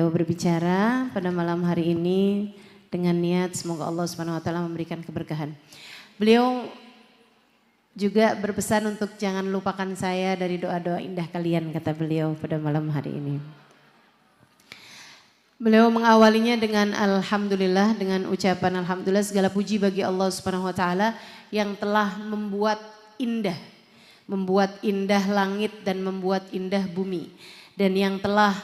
beliau berbicara pada malam hari ini dengan niat semoga Allah Subhanahu wa taala memberikan keberkahan. Beliau juga berpesan untuk jangan lupakan saya dari doa-doa indah kalian, kata beliau pada malam hari ini. Beliau mengawalinya dengan alhamdulillah, dengan ucapan alhamdulillah, segala puji bagi Allah Subhanahu wa taala yang telah membuat indah langit dan membuat indah bumi, dan yang telah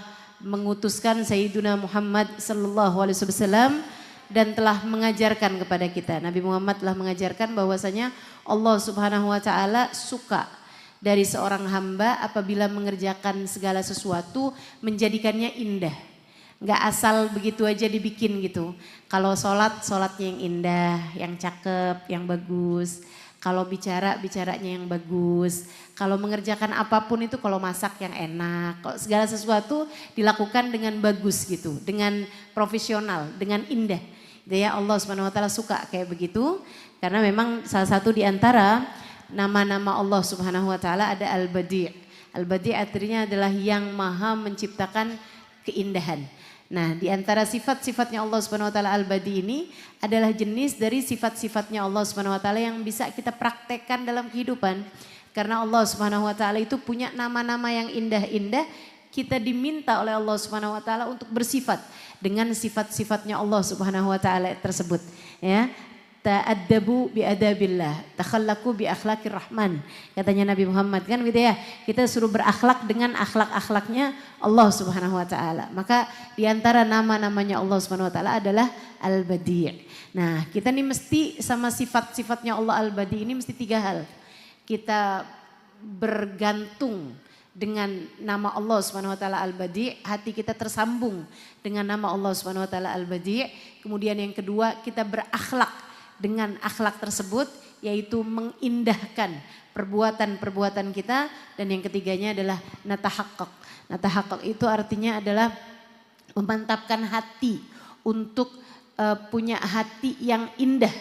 mengutuskan Sayyiduna Muhammad sallallahu alaihi wasallam dan telah mengajarkan kepada kita. Nabi Muhammad telah mengajarkan bahwasanya Allah Subhanahu wa taala suka dari seorang hamba apabila mengerjakan segala sesuatu menjadikannya indah. Gak asal begitu aja dibikin gitu. Kalau sholatnya yang indah, yang cakep, yang bagus. Kalau bicaranya yang bagus. Kalau mengerjakan apapun itu, kalau masak yang enak. Kalau segala sesuatu dilakukan dengan bagus gitu, dengan profesional, dengan indah. Jadi ya Allah Subhanahu wa taala suka kayak begitu, karena memang salah satu di antara nama-nama Allah Subhanahu wa taala ada Al-Badi'. Al-Badi' artinya adalah yang maha menciptakan keindahan. Nah, di antara sifat-sifatnya Allah Subhanahu wa taala Al-Badi ini adalah jenis dari sifat-sifatnya Allah Subhanahu wa taala yang bisa kita praktekkan dalam kehidupan. Karena Allah Subhanahu wa taala itu punya nama-nama yang indah-indah, kita diminta oleh Allah Subhanahu wa taala untuk bersifat dengan sifat-sifatnya Allah Subhanahu wa taala tersebut, ya. Ta'addabu bi adabillah, takhallaku bi akhlaqir rahman. Katanya Nabi Muhammad kan gitu ya. Kita suruh berakhlak dengan akhlak-akhlaknya Allah Subhanahu wa taala. Maka di antara nama-namanya Allah Subhanahu wa taala adalah Al-Badi'. Nah, kita nih mesti sama sifat-sifatnya Allah Al-Badi' ini mesti 3 hal. Kita bergantung dengan nama Allah Subhanahu wa taala Al-Badi', hati kita tersambung dengan nama Allah Subhanahu wa taala Al-Badi'. Kemudian yang kedua, kita berakhlak dengan akhlak tersebut, yaitu mengindahkan perbuatan-perbuatan kita. Dan yang ketiganya adalah natahaqqaq. Natahaqqaq itu artinya adalah memantapkan hati untuk punya hati yang indah,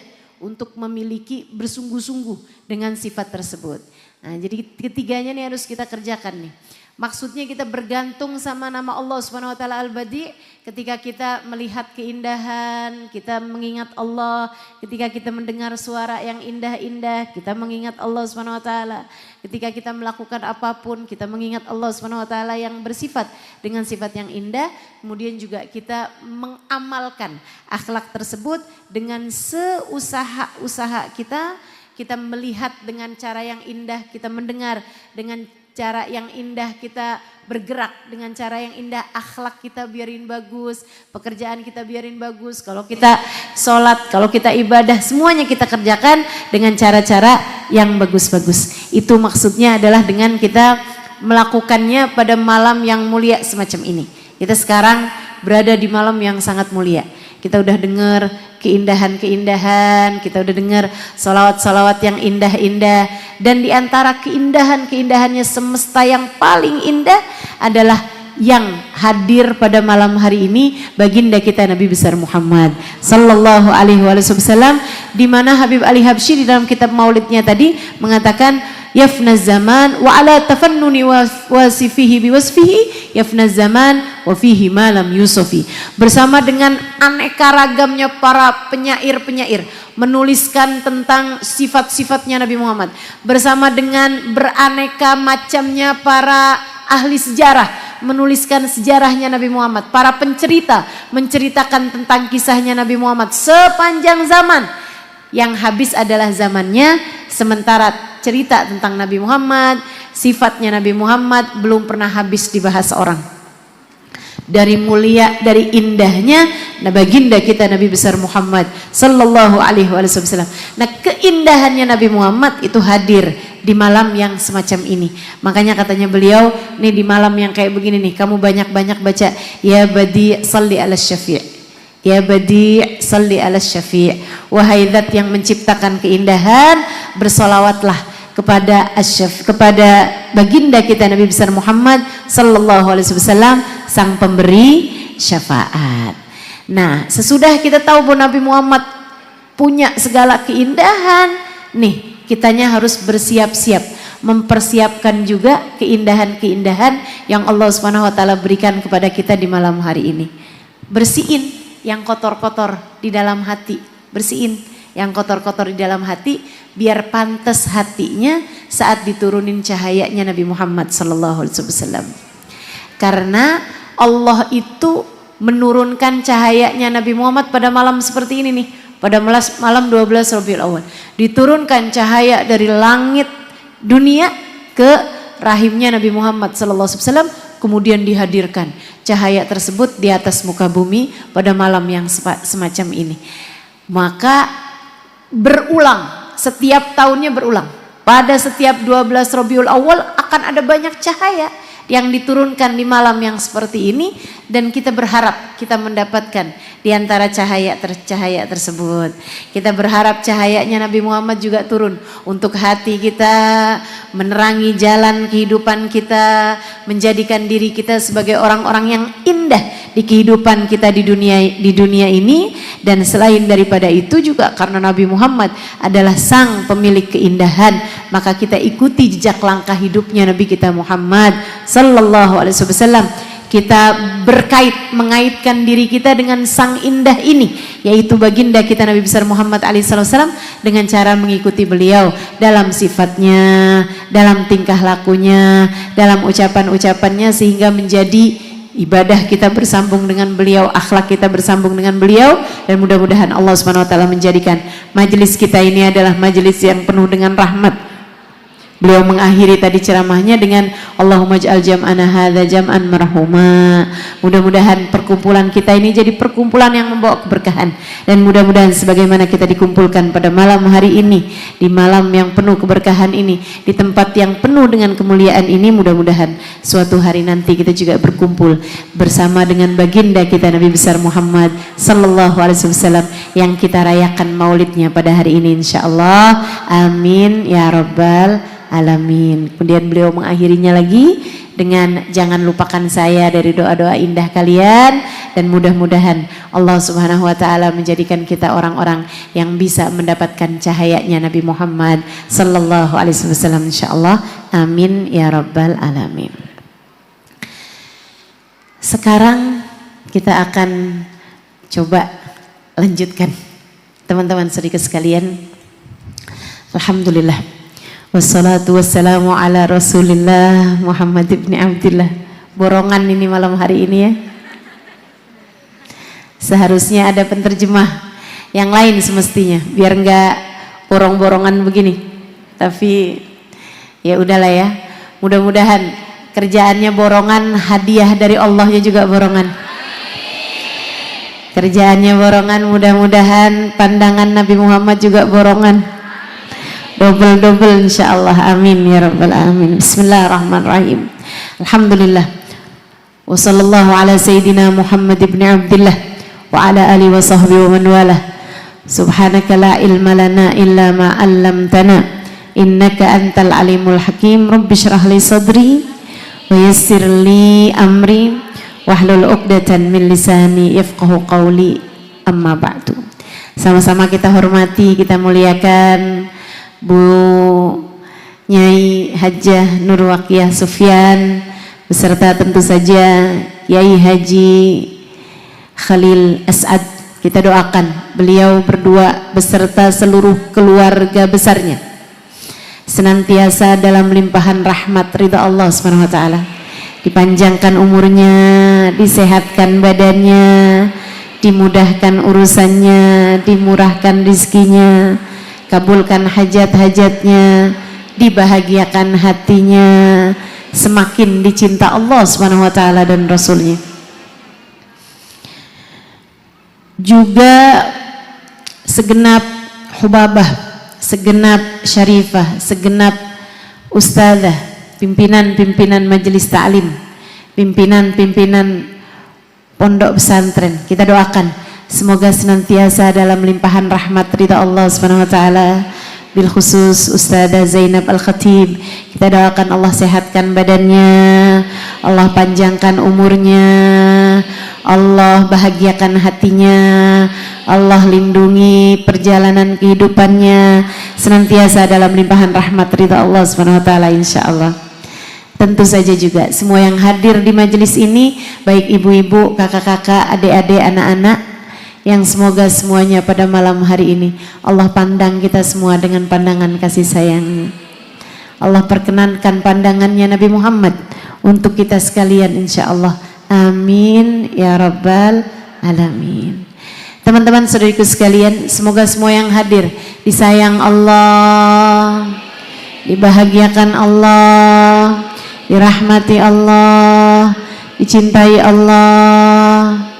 untuk memiliki bersungguh-sungguh dengan sifat tersebut. Nah, jadi ketiganya nih harus kita kerjakan nih. Maksudnya kita bergantung sama nama Allah Subhanahu wa taala Al-Badi' ketika kita melihat keindahan, kita mengingat Allah. Ketika kita mendengar suara yang indah-indah, kita mengingat Allah Subhanahu wa taala. Ketika kita melakukan apapun, kita mengingat Allah Subhanahu wa taala yang bersifat dengan sifat yang indah. Kemudian juga kita mengamalkan akhlak tersebut dengan seusaha-usaha kita. Kita melihat dengan cara yang indah, kita mendengar dengan cara yang indah, kita bergerak dengan cara yang indah, akhlak kita biarin bagus, pekerjaan kita biarin bagus. Kalau kita sholat, kalau kita ibadah, semuanya kita kerjakan dengan cara-cara yang bagus-bagus. Itu maksudnya adalah dengan kita melakukannya pada malam yang mulia semacam ini. Kita sekarang berada di malam yang sangat mulia. Kita udah dengar keindahan-keindahan, kita udah dengar salawat-salawat yang indah-indah. Dan di antara keindahan-keindahannya semesta yang paling indah adalah yang hadir pada malam hari ini, baginda kita Nabi besar Muhammad sallallahu alaihi wasallam, di mana Habib Ali Habsyi di dalam kitab Maulidnya tadi mengatakan yafna zaman wa ala tafannuni wasifihi biwasfihi yafna zaman wa fihi ma lam yusufi. Bersama dengan aneka ragamnya para penyair-penyair menuliskan tentang sifat-sifatnya Nabi Muhammad, bersama dengan beraneka macamnya para ahli sejarah menuliskan sejarahnya Nabi Muhammad, para pencerita menceritakan tentang kisahnya Nabi Muhammad sepanjang zaman. Yang habis adalah zamannya, sementara cerita tentang Nabi Muhammad, sifatnya Nabi Muhammad belum pernah habis dibahas orang. Dari mulia, dari indahnya baginda kita Nabi besar Muhammad sallallahu alaihi wasallam. Nah, keindahannya Nabi Muhammad itu hadir di malam yang semacam ini. Makanya katanya beliau, nih di malam yang kayak begini nih, kamu banyak-banyak baca ya Badi' salli ala syafi'. Ya Badi' salli ala syafi'. Wahai zat yang menciptakan keindahan, bersolawatlah kepada baginda kita Nabi besar Muhammad sallallahu alaihi wasallam, sang pemberi syafaat. Nah, sesudah kita tahu bahwa Nabi Muhammad punya segala keindahan, nih kitanya harus bersiap-siap mempersiapkan juga keindahan-keindahan yang Allah Subhanahu wa taala berikan kepada kita di malam hari ini. Bersihin yang kotor-kotor di dalam hati, bersihin yang kotor-kotor di dalam hati biar pantas hatinya saat diturunin cahayanya Nabi Muhammad sallallahu alaihi wasallam. Karena Allah itu menurunkan cahayanya Nabi Muhammad pada malam seperti ini nih, pada malam 12 Rabiul Awal. Diturunkan cahaya dari langit dunia ke rahimnya Nabi Muhammad sallallahu alaihi wasallam, kemudian dihadirkan cahaya tersebut di atas muka bumi pada malam yang semacam ini. Maka berulang, setiap tahunnya berulang. Pada setiap 12 Rabiul Awal akan ada banyak cahaya yang diturunkan di malam yang seperti ini, dan kita berharap kita mendapatkan di antara cahaya tersebut. Kita berharap cahayanya Nabi Muhammad juga turun untuk hati kita, menerangi jalan kehidupan kita, menjadikan diri kita sebagai orang-orang yang indah di kehidupan kita di dunia ini. Dan selain daripada itu juga karena Nabi Muhammad adalah sang pemilik keindahan, maka kita ikuti jejak langkah hidupnya Nabi kita Muhammad sallallahu alaihi wasallam. Kita mengaitkan diri kita dengan sang indah ini, yaitu baginda kita Nabi besar Muhammad alaihi wasallam, dengan cara mengikuti beliau dalam sifatnya, dalam tingkah lakunya, dalam ucapan-ucapannya, sehingga menjadi ibadah kita bersambung dengan beliau, akhlak kita bersambung dengan beliau. Dan mudah-mudahan Allah Subhanahu wa taala menjadikan majelis kita ini adalah majelis yang penuh dengan rahmat. Beliau mengakhiri tadi ceramahnya dengan Allahumma ij'al jam'ana hadza jam'an marhuma. Mudah-mudahan perkumpulan kita ini jadi perkumpulan yang membawa keberkahan, dan mudah-mudahan sebagaimana kita dikumpulkan pada malam hari ini, di malam yang penuh keberkahan ini, di tempat yang penuh dengan kemuliaan ini, mudah-mudahan suatu hari nanti kita juga berkumpul bersama dengan baginda kita Nabi besar Muhammad sallallahu alaihi wasallam yang kita rayakan maulidnya pada hari ini insyaallah. Amin ya rabbal alamin. Kemudian beliau mengakhirinya lagi dengan jangan lupakan saya dari doa-doa indah kalian, dan mudah-mudahan Allah Subhanahu wa taala menjadikan kita orang-orang yang bisa mendapatkan cahayanya Nabi Muhammad sallallahu alaihi wasallam insyaallah. Amin ya rabbal alamin. Sekarang kita akan coba lanjutkan teman-teman sedikit sekalian. Alhamdulillah. Wassalatu wassalamu ala Rasulillah Muhammad ibn Abdillah. Borongan ini malam hari ini ya. Seharusnya ada penterjemah yang lain semestinya, biar enggak borong-borongan begini. Tapi ya udahlah ya. Mudah-mudahan kerjaannya borongan, hadiah dari Allahnya juga borongan. Kerjaannya borongan, mudah-mudahan pandangan Nabi Muhammad juga borongan. Double insyaallah. Amin ya rabbal alamin. Bismillahirrahmanirrahim. Alhamdulillah. Wa sallallahu ala sayyidina Muhammad ibn Abdillah wa ala alihi wa sahbihi wa man walah. Subhanaka la ilma lana illa ma 'allamtana innaka antal alimul hakim. Rabbi shrah li sadri wa yassir li amri wahlul 'uqdatan min lisani yafqahu qawli. Amma ba'du. Sama-sama kita hormati, kita muliakan Bu Nyai Hajjah Nur Waqiyah Sufyan beserta tentu saja Kiai Haji Khalil As'ad. Kita doakan beliau berdua beserta seluruh keluarga besarnya senantiasa dalam limpahan rahmat ridha Allah Subhanahu wa taala. Dipanjangkan umurnya, disehatkan badannya, dimudahkan urusannya, dimurahkan rizkinya, kabulkan hajat-hajatnya, dibahagiakan hatinya, semakin dicinta Allah Subhanahu wa taala dan Rasulnya. Juga segenap hubabah, segenap syarifah, segenap ustadzah, pimpinan-pimpinan majelis ta'lim, pimpinan-pimpinan pondok pesantren, kita doakan semoga senantiasa dalam limpahan rahmat ridha Allah Subhanahu wa taala. Bil khusus Ustazah Zainab Al-Khatib, kita doakan Allah sehatkan badannya, Allah panjangkan umurnya, Allah bahagiakan hatinya, Allah lindungi perjalanan kehidupannya senantiasa dalam limpahan rahmat ridha Allah Subhanahu wa taala insyaallah. Tentu saja juga semua yang hadir di majelis ini, baik ibu-ibu, kakak-kakak, adik-adik, anak-anak, yang semoga semuanya pada malam hari ini Allah pandang kita semua dengan pandangan kasih sayang. Allah perkenankan pandangannya Nabi Muhammad untuk kita sekalian insyaallah. Amin ya rabbal alamin. Teman-teman saudariku sekalian, semoga semua yang hadir disayang Allah, dibahagiakan Allah, dirahmati Allah, dicintai Allah.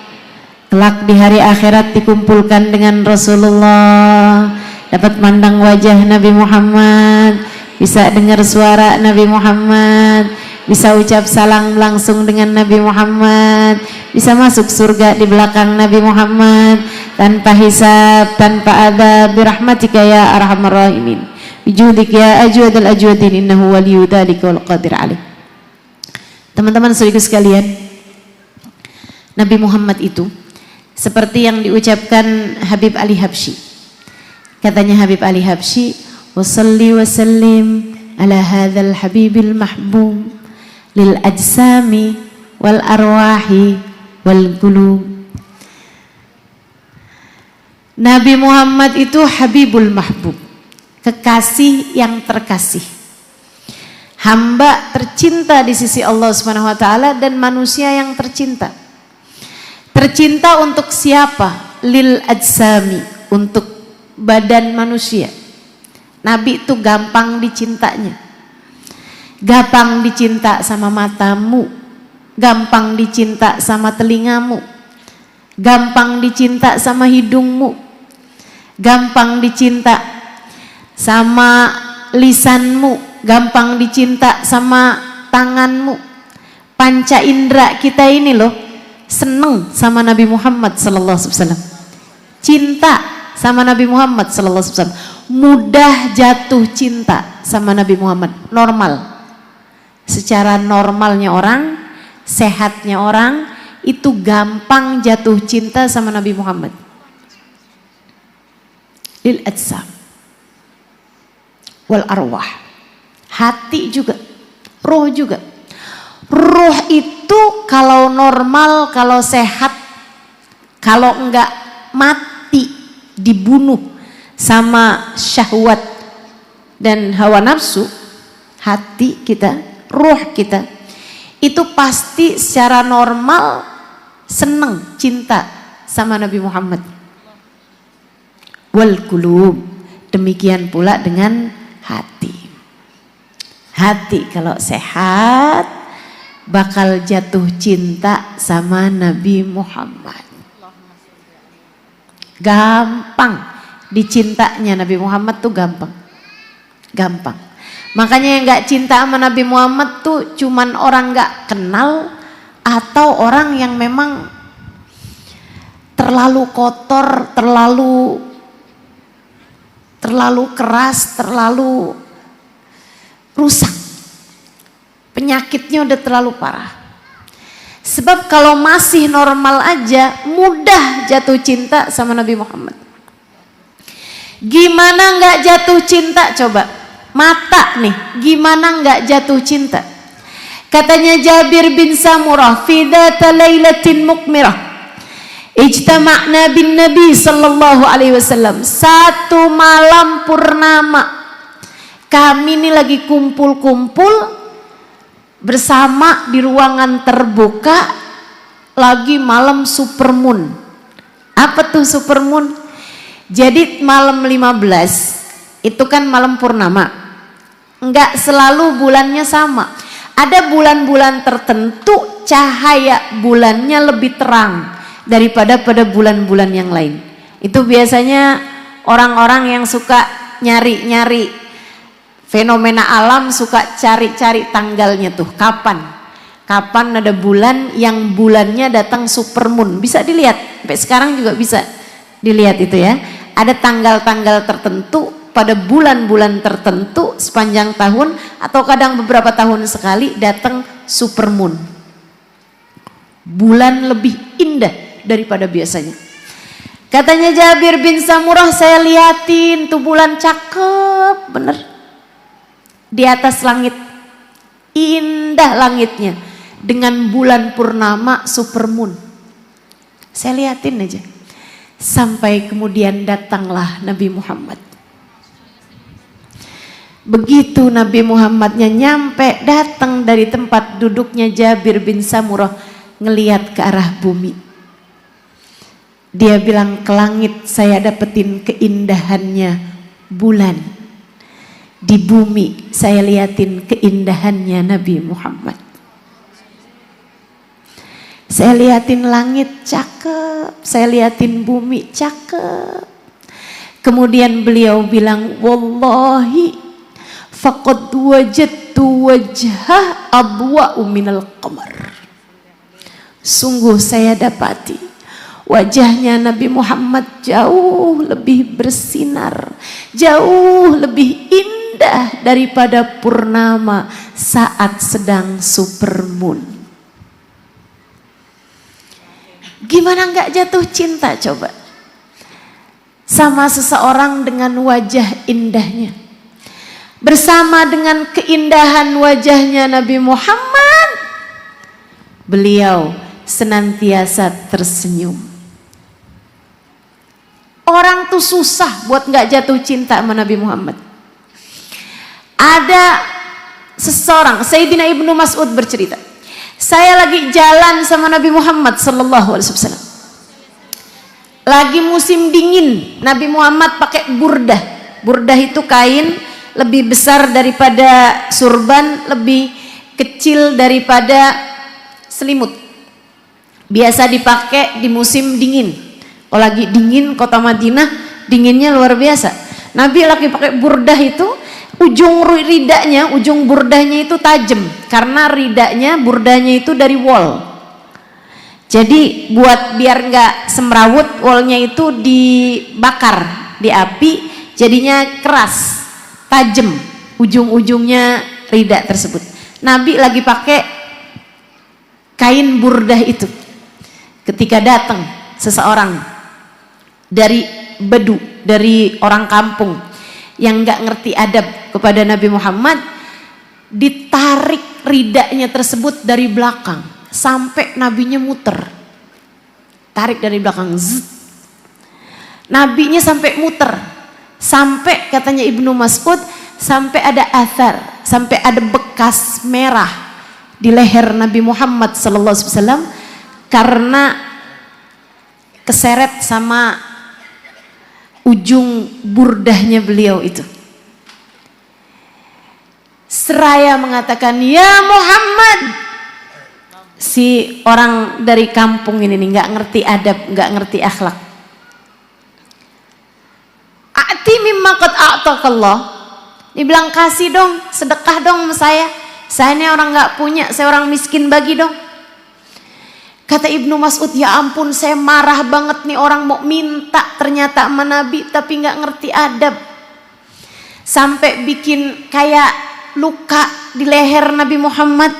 Kelak di hari akhirat dikumpulkan dengan Rasulullah, dapat mandang wajah Nabi Muhammad, bisa dengar suara Nabi Muhammad, bisa ucap salam langsung dengan Nabi Muhammad, bisa masuk surga di belakang Nabi Muhammad tanpa hisab, tanpa adab, birahmatika ya arhamar rahimin, bijudik ya ajwadal ajwadin, innahu waliyu dzalika wal qadir alaih. Teman-teman saudaraku sekalian, Nabi Muhammad itu seperti yang diucapkan Habib Ali Habsyi. Katanya Habib Ali Habsyi, "Wassalli wa sallim ala hadzal habibil mahbub lil ajsami wal arwahi wal qulub." Nabi Muhammad itu Habibul Mahbub, kekasih yang terkasih, hamba tercinta di sisi Allah Subhanahu wa taala dan manusia yang tercinta. Tercinta untuk siapa? Lil ajsami, untuk badan manusia. Nabi itu gampang dicintanya. Gampang dicinta sama matamu, gampang dicinta sama telingamu, gampang dicinta sama hidungmu, gampang dicinta sama lisanmu, gampang dicinta sama tanganmu. Panca indera kita ini loh seneng sama Nabi Muhammad sallallahu alaihi wasallam. Cinta sama Nabi Muhammad sallallahu alaihi wasallam. Mudah jatuh cinta sama Nabi Muhammad, normal. Secara normalnya orang, sehatnya orang itu gampang jatuh cinta sama Nabi Muhammad. Lil ajsam wal arwah, hati juga, roh juga. Roh itu kalau normal, kalau sehat, kalau enggak mati, dibunuh sama syahwat dan hawa nafsu, hati kita, roh kita itu pasti secara normal seneng, cinta sama Nabi Muhammad. Wal qulub, demikian pula dengan hati. Hati kalau sehat bakal jatuh cinta sama Nabi Muhammad. Gampang dicintanya Nabi Muhammad tuh gampang. Gampang. Makanya yang gak cinta sama Nabi Muhammad tuh cuman orang gak kenal atau orang yang memang terlalu kotor, terlalu keras, terlalu rusak. Penyakitnya udah terlalu parah. Sebab kalau masih normal aja mudah jatuh cinta sama Nabi Muhammad. Gimana nggak jatuh cinta coba? Mata nih, gimana nggak jatuh cinta? Katanya Jabir bin Samurah, "Fi dzata lailatin mukmirah, ijtama'na bin Nabi sallallahu alaihi wasallam." Satu malam purnama, kami ini lagi kumpul-kumpul bersama di ruangan terbuka, lagi malam supermoon. Apa tuh supermoon? Jadi malam 15 itu kan malam purnama, enggak selalu bulannya sama. Ada bulan-bulan tertentu cahaya bulannya lebih terang daripada pada bulan-bulan yang lain. Itu biasanya orang-orang yang suka nyari-nyari fenomena alam, suka cari-cari tanggalnya tuh, kapan ada bulan yang bulannya datang supermoon, bisa dilihat sampai sekarang juga bisa dilihat itu ya. Ada tanggal-tanggal tertentu pada bulan-bulan tertentu sepanjang tahun atau kadang beberapa tahun sekali datang supermoon. Bulan lebih indah daripada biasanya. Katanya Jabir bin Samurah, saya liatin tuh bulan cakep bener. Di atas langit, indah langitnya dengan bulan purnama supermoon. Saya liatin aja. Sampai kemudian datanglah Nabi Muhammad. Begitu Nabi Muhammadnya nyampe, datang dari tempat duduknya Jabir bin Samurah, ngelihat ke arah bumi. Dia bilang, ke langit saya dapetin keindahannya bulan. Di bumi saya liatin keindahannya Nabi Muhammad. Saya liatin langit cakep, saya liatin bumi cakep. Kemudian beliau bilang, wallahi faqad wajadtu wajhah adwa'u minal qamar. Sungguh saya dapati wajahnya Nabi Muhammad jauh lebih bersinar, jauh lebih indah daripada purnama saat sedang supermoon. Gimana nggak jatuh cinta coba sama seseorang dengan wajah indahnya, bersama dengan keindahan wajahnya Nabi Muhammad, beliau senantiasa tersenyum. Orang tuh susah buat nggak jatuh cinta sama Nabi Muhammad. Ada seseorang, Sayyidina Ibnu Mas'ud bercerita, saya lagi jalan sama Nabi Muhammad sallallahu alaihi wasallam. Lagi musim dingin, Nabi Muhammad pakai burdah. Burdah itu kain lebih besar daripada surban, lebih kecil daripada selimut. Biasa dipakai di musim dingin. Kalau lagi dingin kota Madinah, dinginnya luar biasa. Nabi lagi pakai burdah itu, ujung ridanya, ujung burdahnya itu tajam karena ridanya, burdahnya itu dari wol. Jadi buat biar nggak semrawut, wolnya itu dibakar di api, jadinya keras, tajam ujung-ujungnya rida tersebut. Nabi lagi pakai kain burdah itu. Ketika datang seseorang dari Bedu, dari orang kampung yang nggak ngerti adab kepada Nabi Muhammad, ditarik ridanya tersebut dari belakang sampai nabinya muter, tarik dari belakang, zzz. Nabinya sampai muter, sampai katanya Ibnu Mas'ud, sampai ada athar, sampai ada bekas merah di leher Nabi Muhammad sallallahu alaihi wasallam karena keseret sama ujung burdahnya beliau itu. Seraya mengatakan, ya Muhammad. Si orang dari kampung ini nih nggak ngerti adab, nggak ngerti akhlak. Ati mimma qad a'taqallah. Dibilang, kasih dong, sedekah dong sama saya. Saya ini orang nggak punya, saya orang miskin, bagi dong. Kata Ibnu Mas'ud, ya ampun, saya marah banget nih, orang mau minta ternyata sama Nabi tapi nggak ngerti adab. Sampai bikin kayak luka di leher Nabi Muhammad,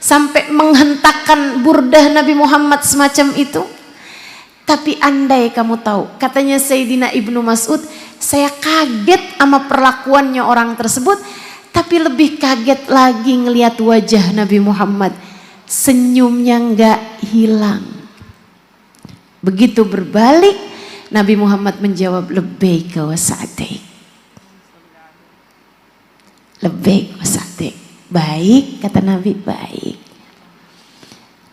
sampai menghentakkan burdah Nabi Muhammad semacam itu. Tapi andai kamu tahu, katanya Sayyidina Ibnu Mas'ud, saya kaget sama perlakuannya orang tersebut, tapi lebih kaget lagi ngelihat wajah Nabi Muhammad, senyumnya nggak hilang. Begitu berbalik, Nabi Muhammad menjawab, labbaik wa sa'daik. Labbaik wa sa'daik. Baik, kata Nabi, baik.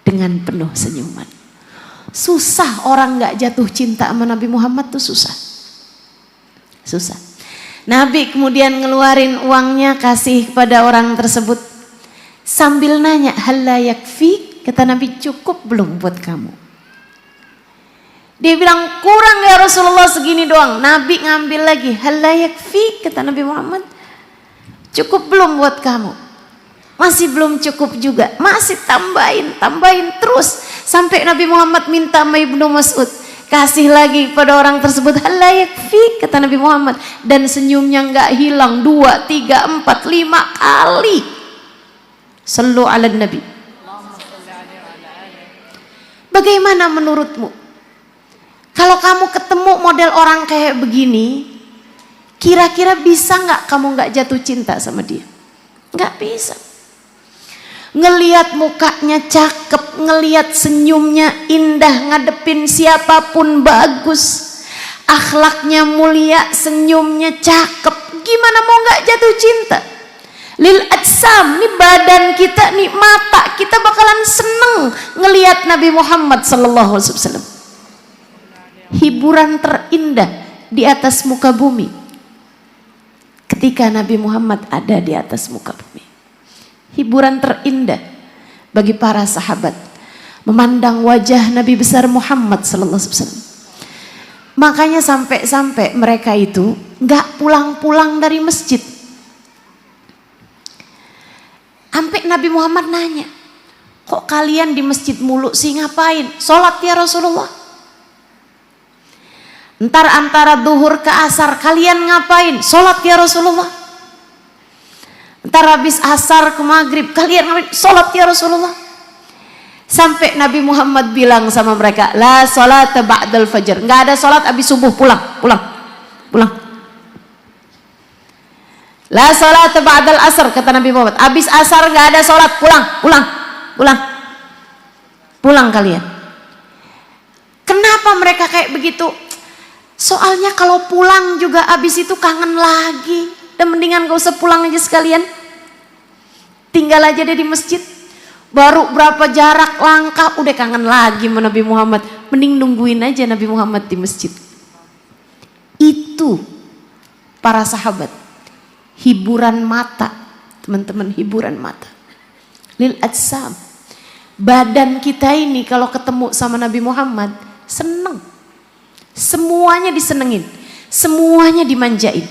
Dengan penuh senyuman. Susah orang nggak jatuh cinta sama Nabi Muhammad tuh susah. Susah. Nabi kemudian ngeluarin uangnya, kasih kepada orang tersebut. Sambil nanya, hal la yakfi? Kata Nabi, cukup belum buat kamu? Dia bilang, kurang ya Rasulullah, segini doang. Nabi ngambil lagi, hal la yakfi? Kata Nabi Muhammad, cukup belum buat kamu? Masih belum cukup juga, masih tambahin terus sampai Nabi Muhammad minta sama Ibnu Mas'ud, kasih lagi pada orang tersebut, hal la yakfi? Kata Nabi Muhammad, dan senyumnya nggak hilang 2, 3, 4, 5 kali. Sallu ala Nabi. Bagaimana menurutmu? Kalau kamu ketemu model orang kayak begini, kira-kira bisa nggak kamu nggak jatuh cinta sama dia? Nggak bisa. Ngeliat mukanya cakep, ngeliat senyumnya indah, ngadepin siapapun bagus, akhlaknya mulia, senyumnya cakep, gimana mau nggak jatuh cinta? Lil ajsam, nih badan kita, nih mata kita bakalan seneng ngeliat Nabi Muhammad sallallahu alaihi wasallam. Hiburan terindah di atas muka bumi ketika Nabi Muhammad ada di atas muka bumi. Hiburan terindah bagi para sahabat memandang wajah Nabi besar Muhammad sallallahu alaihi wasallam. Makanya sampai-sampai mereka itu nggak pulang-pulang dari masjid. Sampai Nabi Muhammad nanya, kok kalian di masjid mulu sih, ngapain? Sholat ya Rasulullah. Ntar antara duhur ke asar kalian ngapain? Sholat ya Rasulullah. Ntar habis asar ke maghrib kalian ngapain? Sholat ya Rasulullah. Sampai Nabi Muhammad bilang sama mereka, la sholat ba'dal fajr, nggak ada sholat habis subuh, pulang. La sholat ba'dal asar, kata Nabi Muhammad, habis asar nggak ada sholat, pulang kalian. Kenapa mereka kayak begitu? Soalnya kalau pulang juga habis itu kangen lagi, dan mendingan gak usah pulang aja sekalian, tinggal aja deh di masjid. Baru berapa jarak langkah udah kangen lagi sama Nabi Muhammad, mending nungguin aja Nabi Muhammad di masjid. Itu para sahabat, hiburan mata, teman-teman, hiburan mata. Lil ajsam, badan kita ini kalau ketemu sama Nabi Muhammad seneng, semuanya disenengin, semuanya dimanjain.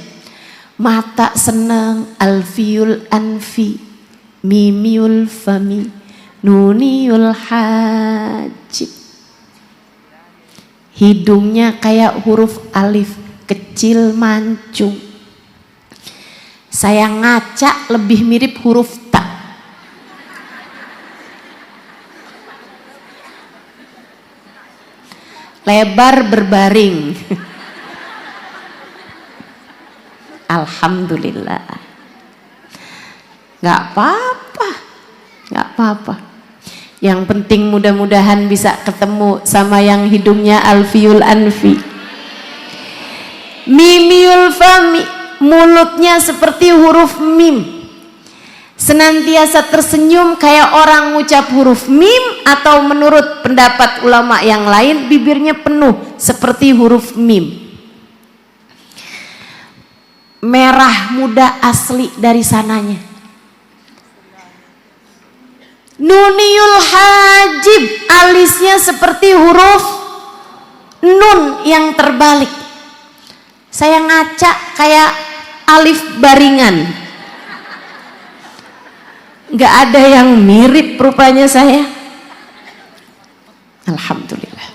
Mata seneng, alfiul anfi, mimiul fami, nuniul hajib. Hidungnya kayak huruf alif kecil mancung. Saya ngaca lebih mirip huruf ta. Lebar berbaring. Alhamdulillah. Gak apa-apa. Yang penting mudah-mudahan bisa ketemu sama yang hidungnya alfiul anfi, mimiul fami, mulutnya seperti huruf mim, senantiasa tersenyum kayak orang ngucap huruf mim, atau menurut pendapat ulama yang lain bibirnya penuh seperti huruf mim. Merah muda asli dari sananya. Nuniul hajib, alisnya seperti huruf nun yang terbalik. Saya ngaca kayak alif baringan. Gak ada yang mirip rupanya saya. Alhamdulillah.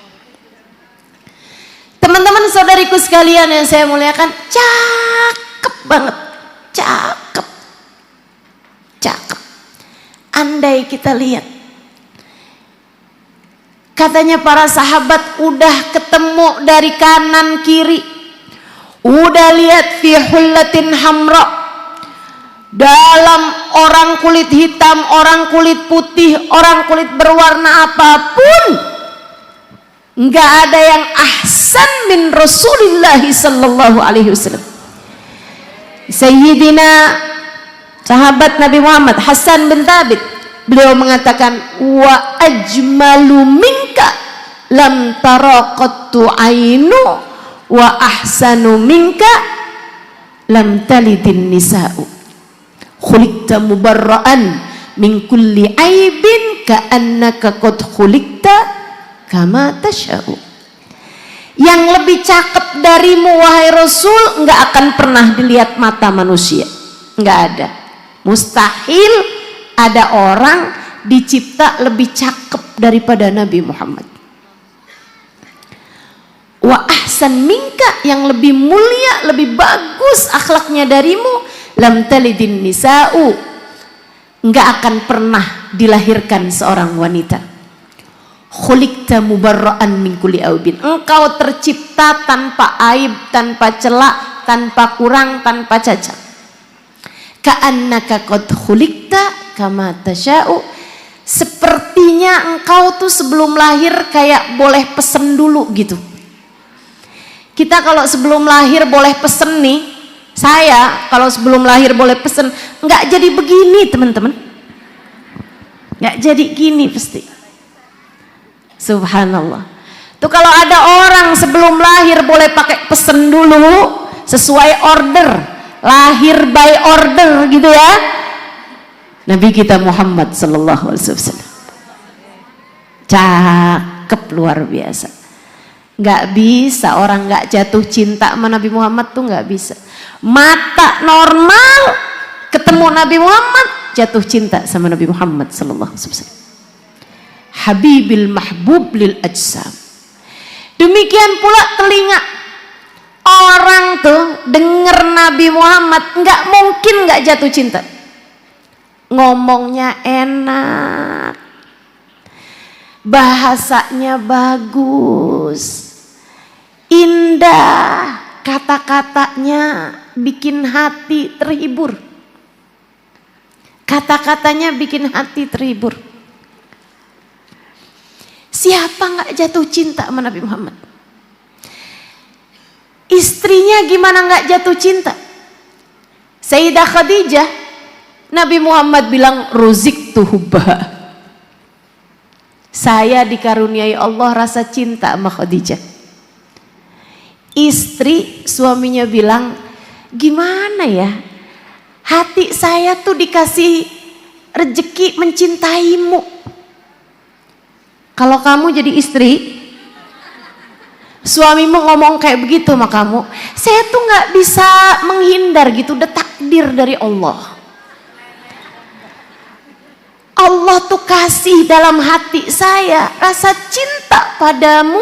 Teman-teman saudariku sekalian yang saya muliakan, cakep banget, cakep. Andai kita lihat, katanya para sahabat udah ketemu dari kanan kiri, udah lihat fi hullatin hamra, dalam orang kulit hitam, orang kulit putih, orang kulit berwarna apapun, nggak ada yang ahsan min Rasulillah sallallahu alaihi wasallam. Sayyidina sahabat Nabi Muhammad Hasan bin Thabit, beliau mengatakan, wa ajmalu minka lam taraqattu ainu wa ahsanu minka lam talidin nisa'u, khuliqta mubarra'an min kulli aibin ka'annaka qad khuliqta kama tasha'u. Yang lebih cakep darimu wahai Rasul nggak akan pernah dilihat mata manusia, nggak ada. Mustahil ada orang dicipta lebih cakep daripada Nabi Muhammad. Wa ahsan minka, yang lebih mulia, lebih bagus akhlaknya darimu, lam talidin nisa'u, nggak akan pernah dilahirkan seorang wanita. Khuliqta mubarra'an min kulli aibin. Engkau tercipta tanpa aib, tanpa celak, tanpa kurang, tanpa cacat. Ka'annaka qad khuliqta kama tasha'u. Sepertinya engkau tuh sebelum lahir kayak boleh pesen dulu gitu. Kita kalau sebelum lahir boleh pesen nih, saya kalau sebelum lahir boleh pesen, nggak jadi begini teman-teman. Nggak jadi gini pasti. Subhanallah. Tuh kalau ada orang sebelum lahir boleh pakai pesen dulu sesuai order, lahir by order gitu ya. Nabi kita Muhammad sallallahu alaihi wasallam. Cakep luar biasa. Nggak bisa orang nggak jatuh cinta sama Nabi Muhammad tuh nggak bisa. Mata normal ketemu Nabi Muhammad jatuh cinta sama Nabi Muhammad sallallahu alaihi wasallam. Habibil mahbub lil ajsam. Demikian pula telinga orang tuh denger Nabi Muhammad nggak mungkin nggak jatuh cinta. Ngomongnya enak, bahasanya bagus, indah, kata-katanya bikin hati terhibur. Kata-katanya bikin hati terhibur. Siapa nggak jatuh cinta sama Nabi Muhammad? Istrinya gimana nggak jatuh cinta? Sayyidah Khadijah, Nabi Muhammad bilang ruzik tuhubah. Saya dikaruniai Allah rasa cinta sama Khadijah. Istri suaminya bilang, gimana ya? Hati saya tuh dikasih rezeki mencintaimu. Kalau kamu jadi istri, suamimu ngomong kayak begitu sama kamu, saya tuh nggak bisa menghindar gitu, udah takdir dari Allah. Allah tuh kasih dalam hati saya rasa cinta padamu.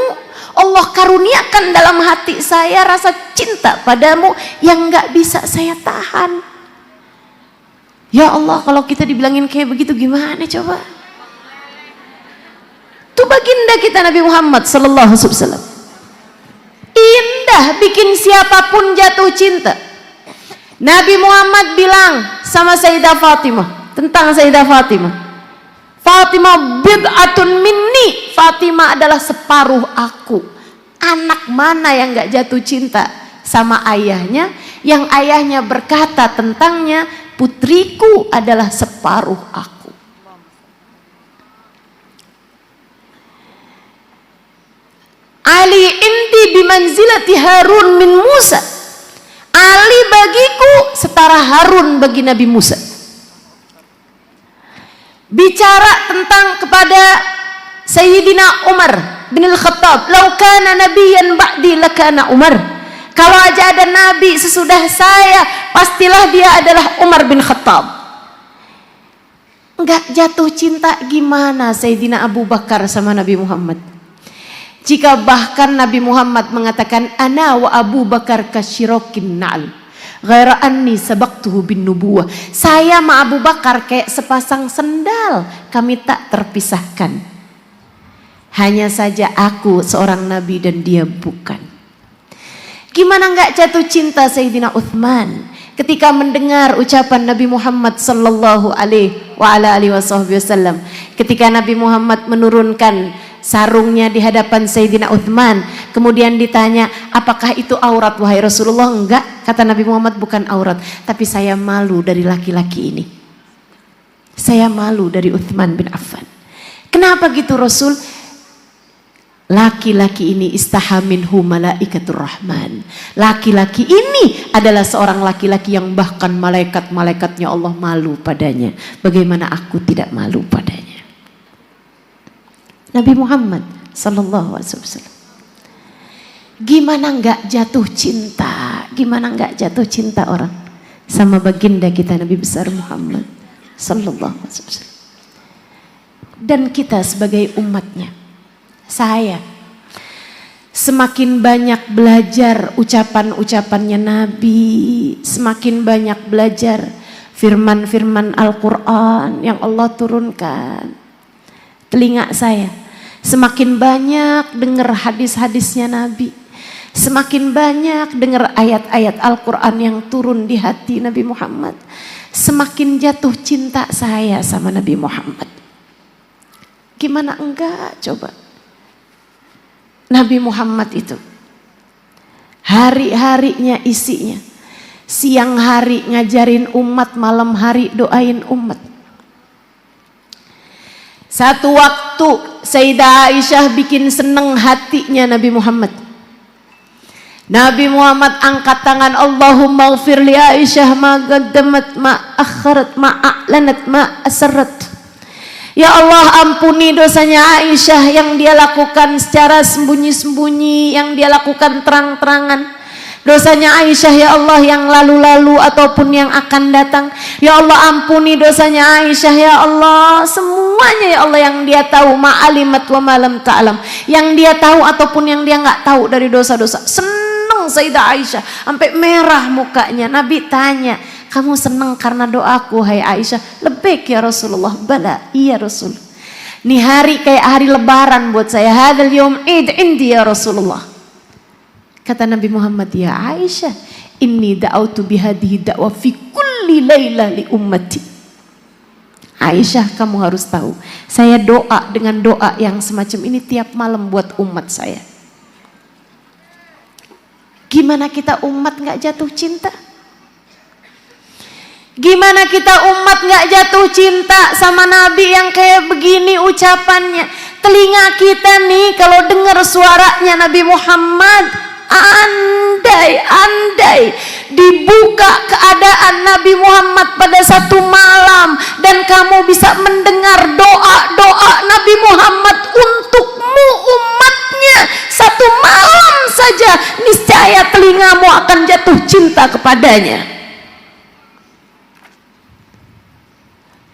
Allah karuniakan dalam hati saya rasa cinta padamu yang nggak bisa saya tahan. Ya Allah, kalau kita dibilangin kayak begitu gimana coba? Itu baginda kita Nabi Muhammad sallallahu alaihi wasallam. Indah bikin siapapun jatuh cinta. Nabi Muhammad bilang sama Sayyidah Fatimah tentang Sayyidah Fatimah. Fatimah bid'atun minni. Fatimah adalah separuh aku. Anak mana yang enggak jatuh cinta sama ayahnya, yang ayahnya berkata tentangnya, putriku adalah separuh aku. Ali indi bimanzilati Harun min Musa. Ali bagiku setara Harun bagi Nabi Musa. Bicara tentang kepada Sayyidina Umar bin Al-Khattab, "Lau kana nabiyyan ba'di lakana Umar." Kalau aja ada nabi sesudah saya, pastilah dia adalah Umar bin Khattab. Enggak jatuh cinta gimana Sayyidina Abu Bakar sama Nabi Muhammad? Jika bahkan Nabi Muhammad mengatakan ana wa Abu Bakar kasyirokin na'al ghaira anni sabaqtuhu bin nubuwah. Saya sama Abu Bakar kayak sepasang sendal, kami tak terpisahkan. Hanya saja aku seorang nabi dan dia bukan. Gimana enggak jatuh cinta Sayyidina Uthman ketika mendengar ucapan Nabi Muhammad sallallahu alaihi wasallam, ketika Nabi Muhammad menurunkan sarungnya di hadapan Sayyidina Uthman, kemudian ditanya, apakah itu aurat wahai Rasulullah? Enggak, kata Nabi Muhammad, bukan aurat, tapi saya malu dari laki-laki ini, saya malu dari Uthman bin Affan. Kenapa gitu Rasul? Laki-laki ini istahaminhu malaikatur rahman. Laki-laki ini adalah seorang laki-laki yang bahkan malaikat-malaikatnya Allah malu padanya. Bagaimana aku tidak malu padanya? Nabi Muhammad sallallahu alaihi wasallam. Gimana enggak jatuh cinta? Gimana enggak jatuh cinta orang sama baginda kita Nabi besar Muhammad sallallahu alaihi wasallam. Dan kita sebagai umatnya, saya semakin banyak belajar ucapan-ucapannya Nabi, semakin banyak belajar firman-firman Al-Quran yang Allah turunkan. Telinga saya Semakin banyak dengar hadis-hadisnya Nabi, semakin banyak dengar ayat-ayat Al-Quran yang turun di hati Nabi Muhammad, semakin jatuh cinta saya sama Nabi Muhammad. Gimana enggak coba? Nabi Muhammad itu hari-harinya isinya, siang hari ngajarin umat, malam hari doain umat. Satu waktu Sayyidah Aisyah bikin seneng hatinya Nabi Muhammad. Nabi Muhammad angkat tangan, Allahumma ghfir li Aisyah ma qaddamat ma akharat ma a'lanat ma asarrat. Ya Allah, ampuni dosanya Aisyah yang dia lakukan secara sembunyi-sembunyi, yang dia lakukan terang-terangan. Dosanya Aisyah ya Allah yang lalu-lalu ataupun yang akan datang. Ya Allah, ampuni dosanya Aisyah ya Allah, semuanya ya Allah yang dia tahu, ma'alimat wa malam ta'lam, yang dia tahu ataupun yang dia nggak tahu dari dosa-dosa. Seneng Sayyidah Aisyah sampai merah mukanya. Nabi tanya, kamu seneng karena doaku hai Aisyah? Lebih ya Rasulullah. Bala, iya Rasul. Ini hari kayak hari lebaran buat saya. Hadzal yaum id indi ya Rasulullah. Kata Nabi Muhammad, ya Aisyah, inni da'autu bihadihi da'wa fi kulli laylah li ummati. Aisyah, kamu harus tahu, saya doa dengan doa yang semacam ini tiap malam buat umat saya. Gimana kita umat gak jatuh cinta? Gimana kita umat gak jatuh cinta sama Nabi yang kayak begini ucapannya? Telinga kita nih kalau dengar suaranya Nabi Muhammad, andai dibuka keadaan Nabi Muhammad pada satu malam dan kamu bisa mendengar doa-doa Nabi Muhammad untukmu umatnya satu malam saja, niscaya telingamu akan jatuh cinta kepadanya.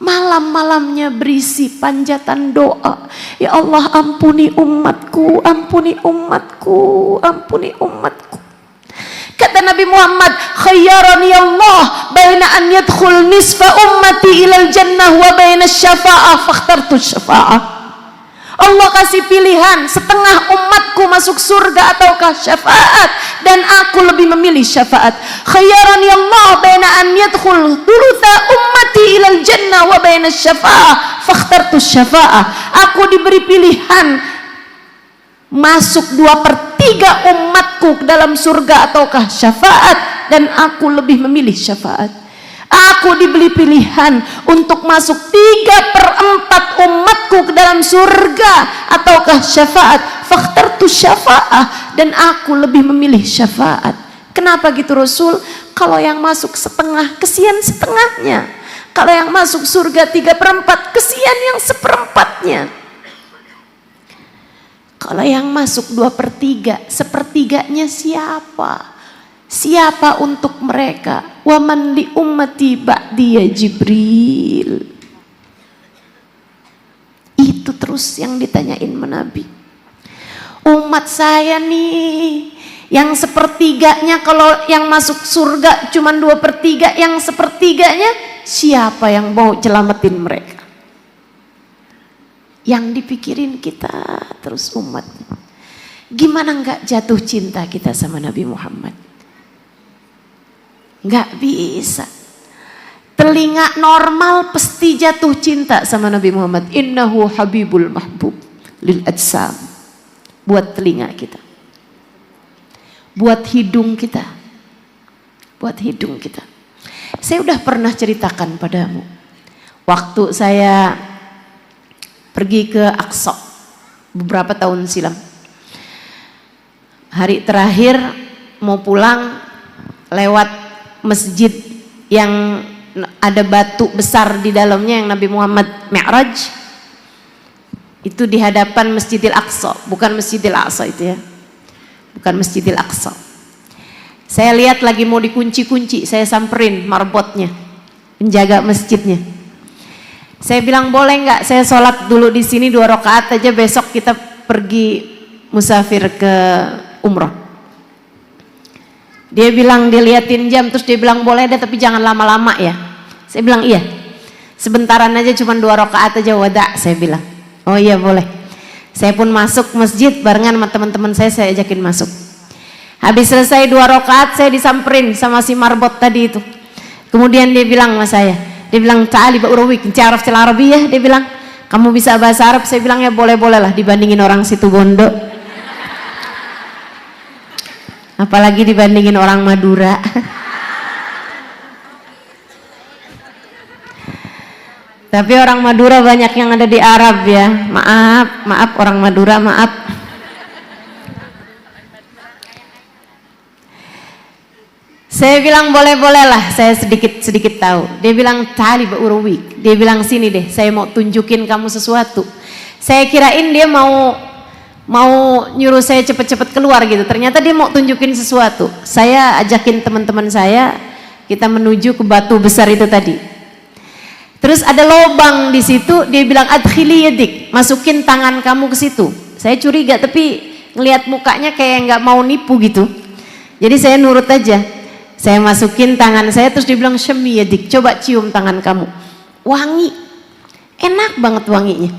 Malam-malamnya berisi panjatan doa. Ya Allah, ampuni umatku, ampuni umatku, ampuni umatku. Kata Nabi Muhammad, khayyarani Allah baina an yadkhul nisfa ummati ilal jannah wa baina syafa'ah fakhtartu syafa'ah. Allah kasih pilihan, setengah umatku masuk surga ataukah syafaat, dan aku lebih memilih syafaat. Khayyarani Allah baina an yadkhul thulutha ummati ilal jannah wa baina syafa'ah fakhtartu syafa'ah. Aku diberi pilihan masuk 2/3 umatku ke dalam surga ataukah syafaat, dan aku lebih memilih syafaat. Aku diberi pilihan untuk masuk 3/4 umatku ke dalam surga ataukah syafaat, fakhtartu syafa'ah, dan aku lebih memilih syafaat. Kenapa gitu Rasul? Kalau yang masuk setengah, kesian setengahnya. Kalau yang masuk surga 3/4, kesian yang 1/4-nya. Kalau yang masuk 2/3, 1/3-nya siapa? Siapa untuk mereka? Waman li ummati ba'diya Jibril. Itu terus yang ditanyain Nabi. Umat saya nih, yang 1/3-nya kalau yang masuk surga cuma 2/3, yang 1/3-nya siapa yang mau selamatin mereka? Yang dipikirin kita terus umat. Gimana nggak jatuh cinta kita sama Nabi Muhammad? Nggak bisa. Telinga normal pasti jatuh cinta sama Nabi Muhammad. Innahu habibul mahbub lil ajsam. Buat telinga kita, buat hidung kita, buat hidung kita. Saya udah pernah ceritakan padamu, waktu saya pergi ke Aqsa beberapa tahun silam. Hari terakhir mau pulang, lewat masjid yang ada batu besar di dalamnya yang Nabi Muhammad Mi'raj. Itu di hadapan Masjidil Aqsa, bukan Masjidil Aqsa itu ya, bukan Masjidil Aqsa. Saya lihat lagi mau dikunci-kunci, saya samperin marbotnya, penjaga masjidnya. Saya bilang, boleh nggak saya sholat dulu di sini 2 rakaat aja, besok kita pergi musafir ke umroh. Dia bilang, dia liatin jam, terus dia bilang boleh deh tapi jangan lama-lama ya. Saya bilang iya, sebentaran aja, cuma 2 rakaat aja, wada. Saya bilang, oh iya boleh. Saya pun masuk masjid barengan sama teman-teman saya ajakin masuk. Habis selesai 2 rakaat saya disamperin sama si marbot tadi itu. Kemudian dia bilang sama saya, dia bilang ta'ali ba'urawik ta'araf til arabiyah, dia bilang kamu bisa bahasa Arab? Saya bilang ya boleh-boleh lah dibandingin orang situ Bondo. Apalagi dibandingin orang Madura. Tapi orang Madura banyak yang ada di Arab ya. Maaf orang Madura, maaf. Saya bilang boleh-boleh lah, saya sedikit tahu. Dia bilang tali ba'urawik. Dia bilang sini deh, saya mau tunjukin kamu sesuatu. Saya kirain dia mau nyuruh saya cepet-cepet keluar gitu. Ternyata dia mau tunjukin sesuatu. Saya ajakin teman-teman saya, kita menuju ke batu besar itu tadi. Terus ada lubang di situ, dia bilang adkhili yadik, masukin tangan kamu ke situ. Saya curiga tapi ngelihat mukanya kayak nggak mau nipu gitu. Jadi saya nurut aja. Saya masukin tangan saya, terus dia bilang syami yadik, coba cium tangan kamu. Wangi, enak banget wanginya.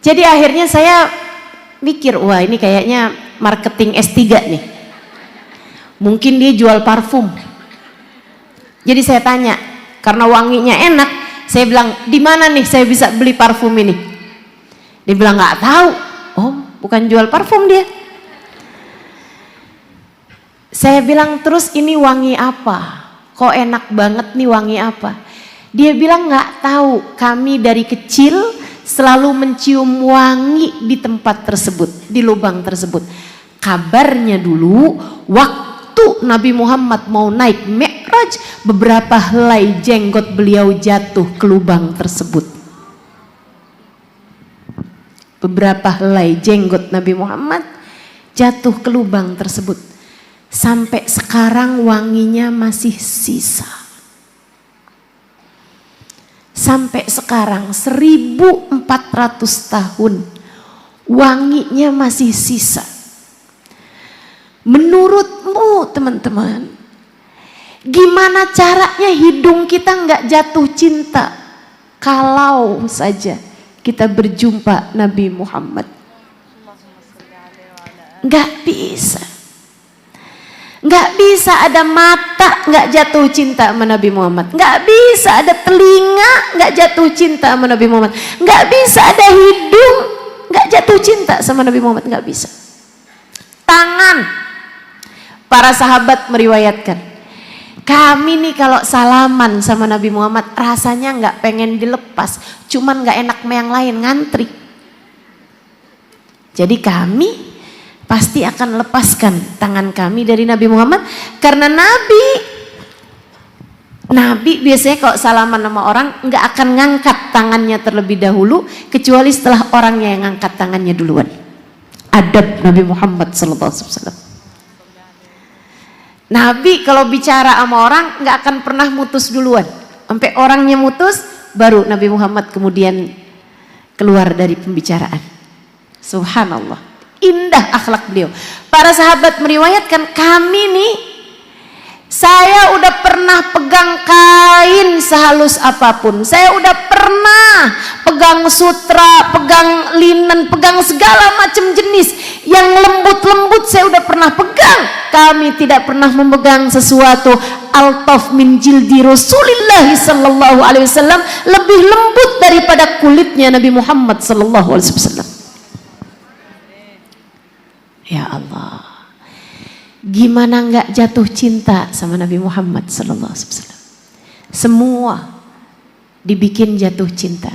Jadi akhirnya saya mikir, wah ini kayaknya marketing S3 nih. Mungkin dia jual parfum. Jadi saya tanya, karena wanginya enak, saya bilang, di mana nih saya bisa beli parfum ini? Dia bilang nggak tahu. Oh, bukan jual parfum dia. Saya bilang terus ini wangi apa? Kok enak banget nih wangi apa? Dia bilang nggak tahu. Kami dari kecil selalu mencium wangi di tempat tersebut, di lubang tersebut. Kabarnya dulu waktu Nabi Muhammad mau naik Mi'raj, beberapa helai jenggot beliau jatuh ke lubang tersebut. Beberapa helai jenggot Nabi Muhammad jatuh ke lubang tersebut. Sampai sekarang wanginya masih sisa. Sampai sekarang 1400 tahun wanginya masih sisa. Menurutmu teman-teman, gimana caranya hidung kita nggak jatuh cinta kalau saja kita berjumpa Nabi Muhammad? Nggak bisa. Nggak bisa ada mata nggak jatuh cinta sama Nabi Muhammad. Nggak bisa ada telinga nggak jatuh cinta sama Nabi Muhammad. Nggak bisa ada hidung nggak jatuh cinta sama Nabi Muhammad. Nggak bisa. Tangan, para sahabat meriwayatkan, kami nih kalau salaman sama Nabi Muhammad rasanya nggak pengen dilepas, cuman nggak enak sama yang lain, ngantri. Jadi kami pasti akan lepaskan tangan kami dari Nabi Muhammad, karena Nabi biasanya kalau salaman sama orang nggak akan ngangkat tangannya terlebih dahulu kecuali setelah orangnya yang ngangkat tangannya duluan. Adab Nabi Muhammad SAW. Nabi kalau bicara sama orang nggak akan pernah mutus duluan, sampai orangnya mutus baru Nabi Muhammad kemudian keluar dari pembicaraan. Subhanallah. Indah akhlak beliau. Para sahabat meriwayatkan, kami nih, saya udah pernah pegang kain sehalus apapun, saya udah pernah pegang sutra, pegang linen, pegang segala macam jenis yang lembut-lembut, saya udah pernah pegang. Kami tidak pernah memegang sesuatu altaf min jildi Rasulillah sallallahu alaihi wasallam, lebih lembut daripada kulitnya Nabi Muhammad sallallahu alaihi wasallam. Ya Allah, gimana nggak jatuh cinta sama Nabi Muhammad sallallahu alaihi wasallam? Semua dibikin jatuh cinta.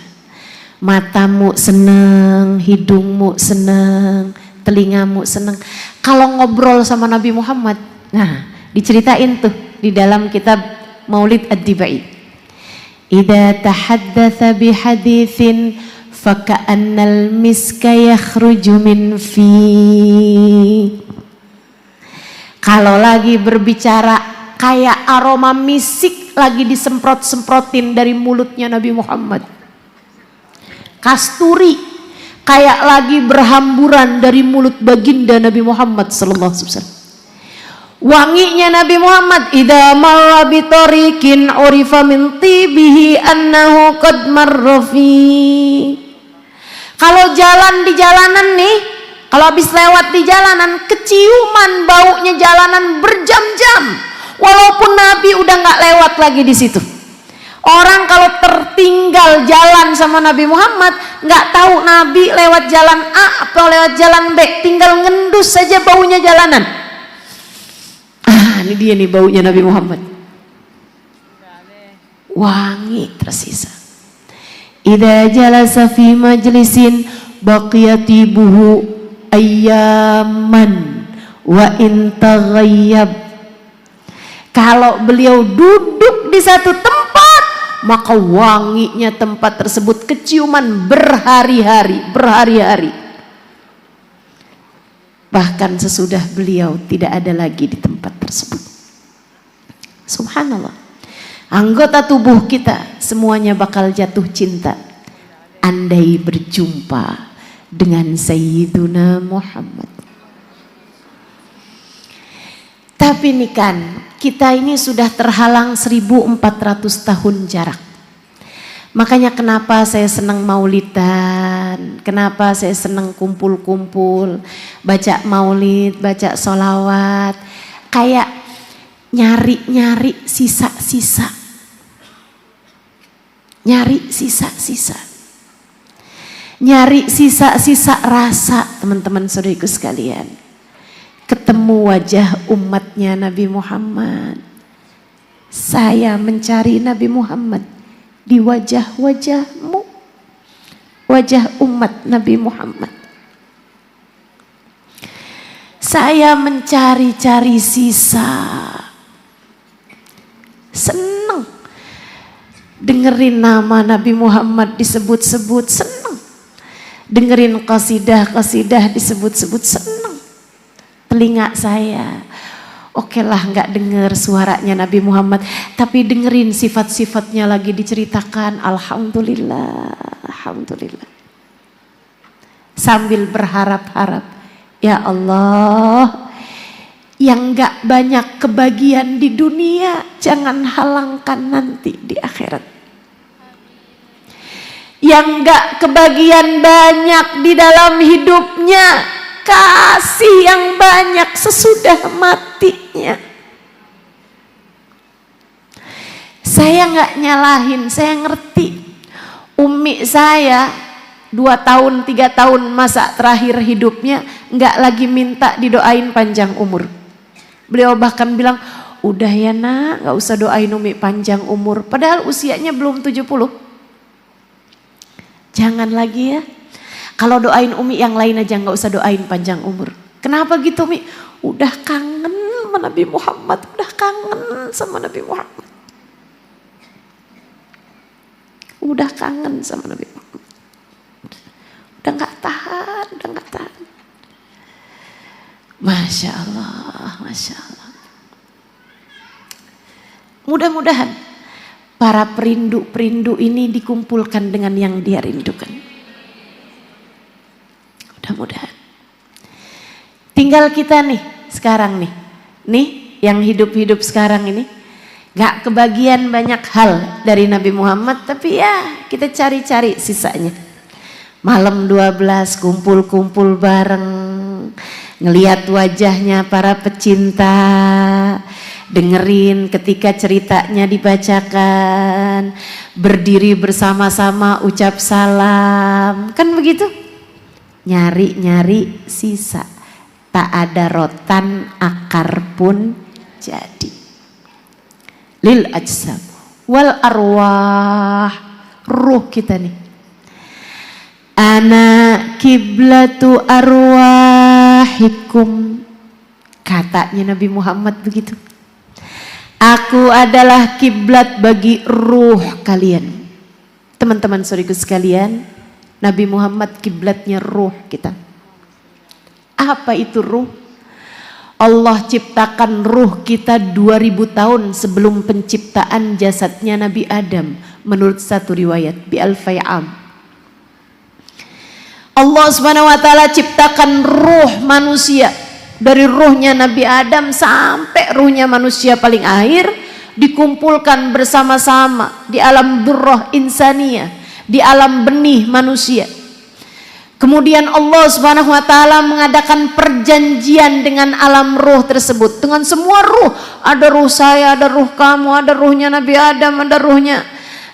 Matamu seneng, hidungmu seneng, telingamu seneng. Kalau ngobrol sama Nabi Muhammad, nah diceritain tuh di dalam kitab Maulid Ad-Dibai. Idza tahaddatsa bihaditsin faka'annal miska yakhruju min fi. Kalau lagi berbicara kayak aroma misik lagi disemprot-semprotin dari mulutnya Nabi Muhammad. Kasturi kayak lagi berhamburan dari mulut baginda Nabi Muhammad sallallahu alaihi wasallam. Wanginya Nabi Muhammad, idza marra bi tariqin urifa min tibihi annahu qad marra fi. Kalau jalan di jalanan nih, kalau habis lewat di jalanan, keciuman baunya jalanan berjam-jam. Walaupun Nabi udah nggak lewat lagi di situ. Orang kalau tertinggal jalan sama Nabi Muhammad, nggak tahu Nabi lewat jalan A atau lewat jalan B, tinggal ngendus saja baunya jalanan. Ini dia nih baunya Nabi Muhammad. Wangi tersisa. Idza jalasa fi majlisin baqiyatibuhu ayyaman wa in taghayyab. Kalau beliau duduk di satu tempat, maka wanginya tempat tersebut keciuman berhari-hari. Bahkan sesudah beliau tidak ada lagi di tempat tersebut. Subhanallah. Anggota tubuh kita semuanya bakal jatuh cinta andai berjumpa dengan Sayyiduna Muhammad. Tapi nih kan, kita ini sudah terhalang 1400 tahun jarak. Makanya kenapa saya senang maulidan, kenapa saya senang kumpul-kumpul, baca maulid, baca sholawat, kayak nyari sisa-sisa. Nyari sisa-sisa rasa, teman-teman saudariku sekalian. Ketemu wajah umatnya Nabi Muhammad. Saya mencari Nabi Muhammad di wajah-wajahmu, wajah umat Nabi Muhammad. Saya mencari-cari sisa. Senang dengerin nama Nabi Muhammad disebut-sebut, senang dengerin qasidah-qasidah disebut-sebut, senang. Telinga saya, oke lah nggak denger suaranya Nabi Muhammad, tapi dengerin sifat-sifatnya lagi diceritakan. Alhamdulillah, alhamdulillah. Sambil berharap-harap, ya Allah, yang nggak banyak kebagian di dunia, jangan halangkan nanti di akhirat. Yang nggak kebagian banyak di dalam hidupnya, kasih yang banyak sesudah matinya. Saya nggak nyalahin, saya ngerti. Umi saya 2 tahun 3 tahun masa terakhir hidupnya nggak lagi minta didoain panjang umur. Beliau bahkan bilang, udah ya nak, nggak usah doain Umi panjang umur. Padahal usianya belum 70. Jangan lagi ya. Kalau doain Umi yang lain aja, nggak usah doain panjang umur. Kenapa gitu Umi? Udah kangen sama Nabi Muhammad, udah kangen sama Nabi Muhammad. Udah kangen sama Nabi Muhammad. Udah nggak tahan. Masya Allah, Masya Allah. Mudah-mudahan para perindu-perindu ini dikumpulkan dengan yang dia rindukan. Mudah-mudahan. Tinggal kita nih sekarang nih yang hidup-hidup sekarang ini gak kebagian banyak hal dari Nabi Muhammad, tapi ya kita cari-cari sisanya. Malam 12 kumpul-kumpul bareng, ngelihat wajahnya para pecinta, dengerin ketika ceritanya dibacakan, berdiri bersama-sama ucap salam, kan begitu? Nyari-nyari sisa, tak ada rotan akar pun jadi. Lil ajsam wal arwah, ruh kita nih. Ana kiblatu arwahikum, katanya Nabi Muhammad begitu. Aku adalah kiblat bagi ruh kalian. Teman-teman saudariku sekalian, Nabi Muhammad kiblatnya ruh kita. Apa itu ruh? Allah ciptakan ruh kita 2000 tahun sebelum penciptaan jasadnya Nabi Adam, menurut satu riwayat bi al-fay'am. Allah Subhanahu wa taala ciptakan ruh manusia dari ruhnya Nabi Adam sampai ruhnya manusia paling akhir, dikumpulkan bersama-sama di alam durrah insaniyah, di alam benih manusia. Kemudian Allah Subhanahu wa taala mengadakan perjanjian dengan alam ruh tersebut, dengan semua ruh. Ada ruh saya, ada ruh kamu, ada ruhnya Nabi Adam, ada ruhnya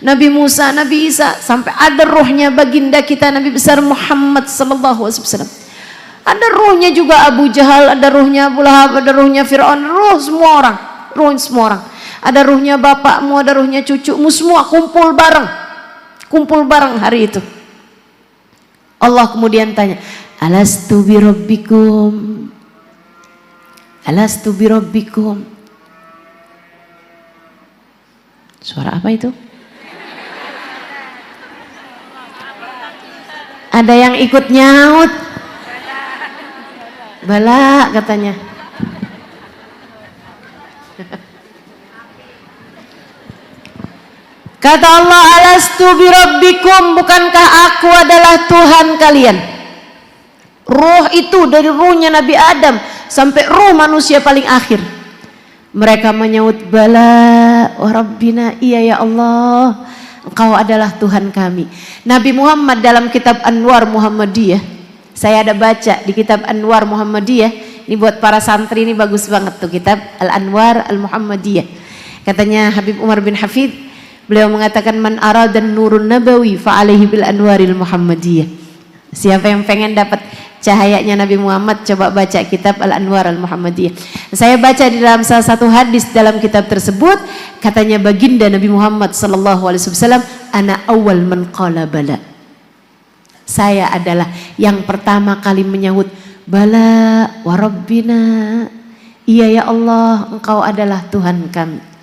Nabi Musa, Nabi Isa, sampai ada ruhnya baginda kita Nabi besar Muhammad sallallahu alaihi wasallam. Ada ruhnya juga Abu Jahal, ada ruhnya Abu Lahab, ada ruhnya Fir'aun, ruh semua orang, ruh semua orang. Ada ruhnya bapakmu, ada ruhnya cucumu, semua kumpul bareng hari itu. Allah kemudian tanya, alastu birabbikum, alastu birabbikum. Suara apa itu? Ada yang ikut nyaut. Bala katanya. Kata Allah, alastu birabbikum, bukankah aku adalah Tuhan kalian? Ruh itu dari ruhnya Nabi Adam sampai ruh manusia paling akhir. Mereka menyahut, bala wa rabbina, iya ya Allah, Engkau adalah Tuhan kami. Nabi Muhammad dalam kitab Anwar Muhammadiyah, saya ada baca di kitab Anwar Muhammadiyah, ini buat para santri, ini bagus banget tuh kitab Al-Anwar Al-Muhammadiyah. Katanya Habib Umar bin Hafid, beliau mengatakan, man aradan nurun nabawi fa'alaihi bil anwaril muhammadiyah. Siapa yang pengen dapat cahayanya Nabi Muhammad, coba baca kitab Al-Anwar Al-Muhammadiyah. Saya baca di dalam salah satu hadis dalam kitab tersebut, katanya baginda Nabi Muhammad sallallahu alaihi wasallam, ana awal man qala bala. Saya adalah yang pertama kali menyahut, bala wa rabbina, iya ya Allah, Engkau adalah Tuhan kami.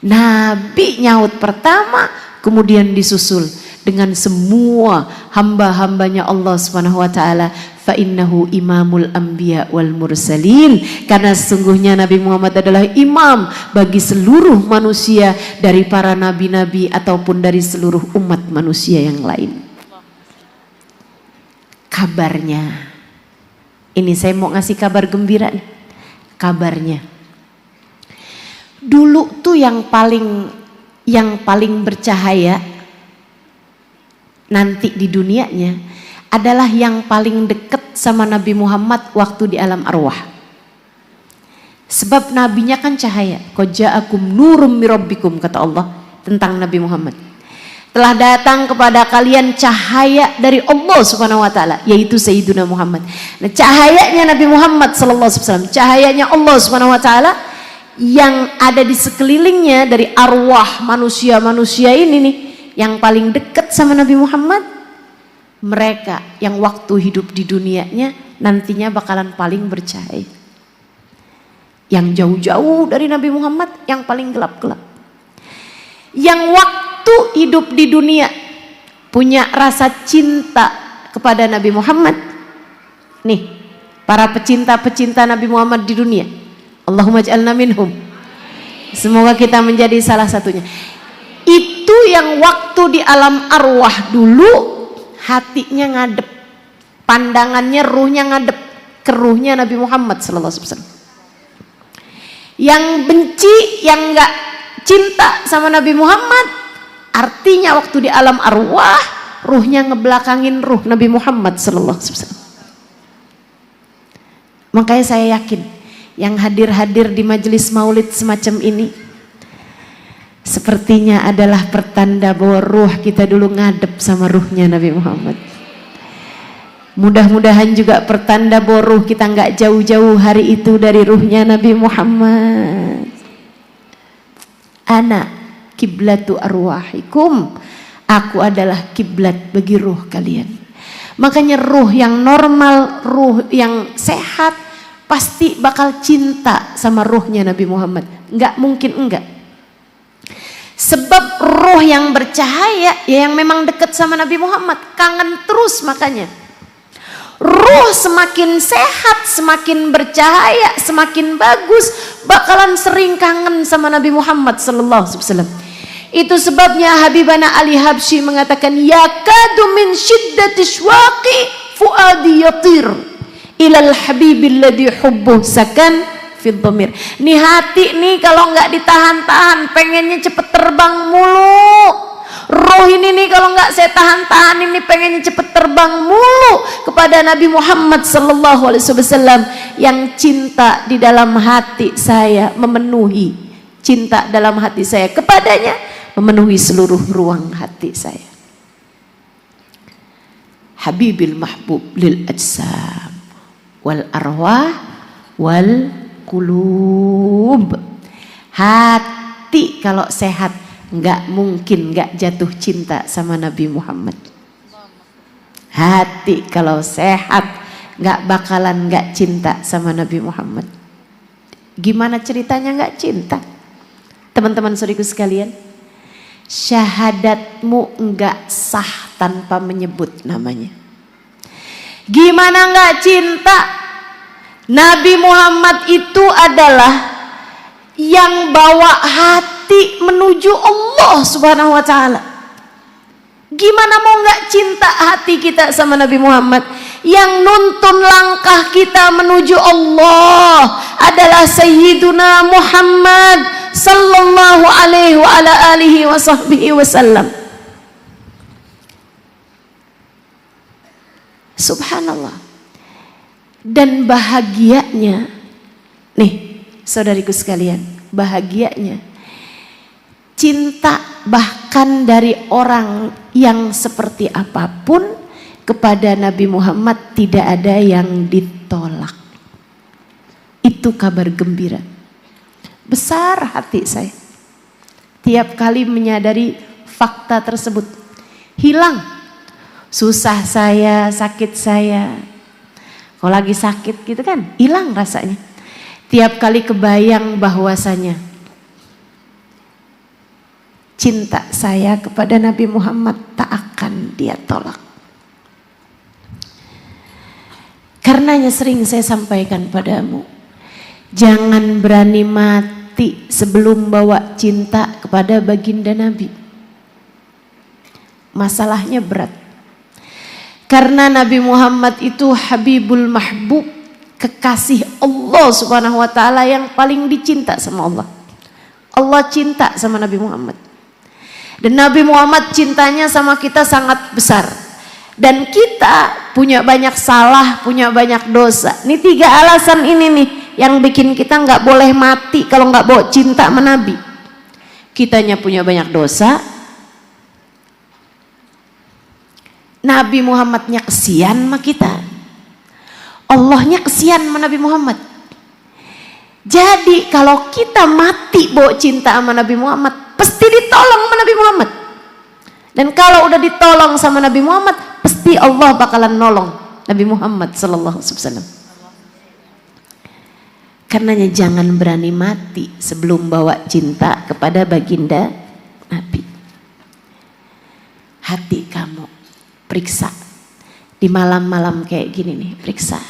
Nabi nyaut pertama, kemudian disusul dengan semua hamba-hambanya Allah Subhanahu wa taala, fa innahu imamul anbiya wal mursalin, karena sesungguhnya Nabi Muhammad adalah imam bagi seluruh manusia, dari para nabi-nabi ataupun dari seluruh umat manusia yang lain. Kabarnya, ini saya mau ngasih kabar gembira nih. Kabarnya, dulu tuh yang paling bercahaya nanti di dunianya adalah yang paling dekat sama Nabi Muhammad waktu di alam arwah. Sebab nabinya kan cahaya. Qad ja'akum nurum mirabbikum, kata Allah tentang Nabi Muhammad. Telah datang kepada kalian cahaya dari Allah Subhanahu wa taala, yaitu Sayyiduna Muhammad. Nah, cahayanya Nabi Muhammad sallallahu alaihi wasallam, cahayanya Allah Subhanahu wa taala yang ada di sekelilingnya dari arwah manusia-manusia ini nih, yang paling dekat sama Nabi Muhammad, mereka yang waktu hidup di dunianya nantinya bakalan paling bercahaya. Yang jauh-jauh dari Nabi Muhammad yang paling gelap-gelap. Yang waktu hidup di dunia punya rasa cinta kepada Nabi Muhammad. Nih, para pecinta-pecinta Nabi Muhammad di dunia, Allahumma ij'alna minhum. Semoga kita menjadi salah satunya. Itu yang waktu di alam arwah dulu hatinya ngadep, pandangannya, ruhnya ngadep ke ruhnya Nabi Muhammad sallallahu alaihi wasallam. Yang benci, yang enggak cinta sama Nabi Muhammad, artinya waktu di alam arwah ruhnya ngebelakangin ruh Nabi Muhammad sallallahu alaihi wasallam. Makanya saya yakin yang hadir-hadir di majelis maulid semacam ini sepertinya adalah pertanda bahwa ruh kita dulu ngadep sama ruhnya Nabi Muhammad. Mudah-mudahan juga pertanda bahwa ruh kita nggak jauh-jauh hari itu dari ruhnya Nabi Muhammad. Ana kiblatu arwahikum, aku adalah kiblat bagi ruh kalian. Makanya ruh yang normal, ruh yang sehat pasti bakal cinta sama ruhnya Nabi Muhammad. Nggak mungkin enggak. Sebab ruh yang bercahaya, ya yang memang dekat sama Nabi Muhammad, kangen terus. Makanya ruh semakin sehat, semakin bercahaya, semakin bagus, bakalan sering kangen sama Nabi Muhammad sallallahu alaihi wasallam. Itu sebabnya Habibana Ali Habsyi mengatakan, yakadu min syiddati syawaqi fuadi yatir ilal habibil ladhi hubbuh sakan fid dhamir. Nih hati nih kalau nggak ditahan-tahan pengennya cepet terbang mulu, Roh ini nih kalau nggak saya tahan-tahan ini pengennya cepet terbang mulu kepada Nabi Muhammad sallallahu alaihi wasallam yang cinta di dalam hati saya memenuhi, cinta dalam hati saya kepadanya memenuhi seluruh ruang hati saya. Habibil mahbub lil ajsam wal arwah wal qulub. Hati kalau sehat nggak mungkin nggak jatuh cinta sama Nabi Muhammad. Hati kalau sehat nggak bakalan nggak cinta sama Nabi Muhammad. Gimana ceritanya nggak cinta? Teman-teman saudaraku sekalian, syahadatmu nggak sah tanpa menyebut namanya. Gimana nggak cinta? Nabi Muhammad itu adalah yang bawa hati menuju Allah Subhanahu wa taala. Gimana mau nggak cinta hati kita sama Nabi Muhammad? Yang nuntun langkah kita menuju Allah adalah Sayyiduna Muhammad sallallahu alaihi wa ala alihi wa sahbihi wasallam. Subhanallah. Dan bahagianya nih saudariku sekalian, bahagianya cinta bahkan dari orang yang seperti apapun kepada Nabi Muhammad tidak ada yang ditolak. Itu kabar gembira. Besar hati saya tiap kali menyadari fakta tersebut. Hilang susah saya, sakit saya. Kalau lagi sakit gitu kan, hilang rasanya. Tiap kali kebayang bahwasanya cinta saya kepada Nabi Muhammad tak akan dia tolak. Karenanya sering saya sampaikan padamu, jangan berani mati sebelum bawa cinta kepada baginda Nabi. Masalahnya berat. Karena Nabi Muhammad itu Habibul Mahbub, kekasih Allah Subhanahu wa taala yang paling dicinta sama Allah. Allah cinta sama Nabi Muhammad. Dan Nabi Muhammad cintanya sama kita sangat besar. Dan kita punya banyak salah, punya banyak dosa. Ini 3 alasan ini nih yang bikin kita nggak boleh mati kalau nggak bawa cinta sama Nabi. Kitanya punya banyak dosa. Nabi Muhammadnya kesian sama kita. Allahnya kesian sama Nabi Muhammad. Jadi kalau kita mati bawa cinta sama Nabi Muhammad, pasti ditolong sama Nabi Muhammad. Dan kalau udah ditolong sama Nabi Muhammad, pasti Allah bakalan nolong Nabi Muhammad sallallahu alaihi wasallam. Karenanya jangan berani mati sebelum bawa cinta kepada baginda Nabi. Hati kamu periksa di malam-malam kayak gini nih, periksa.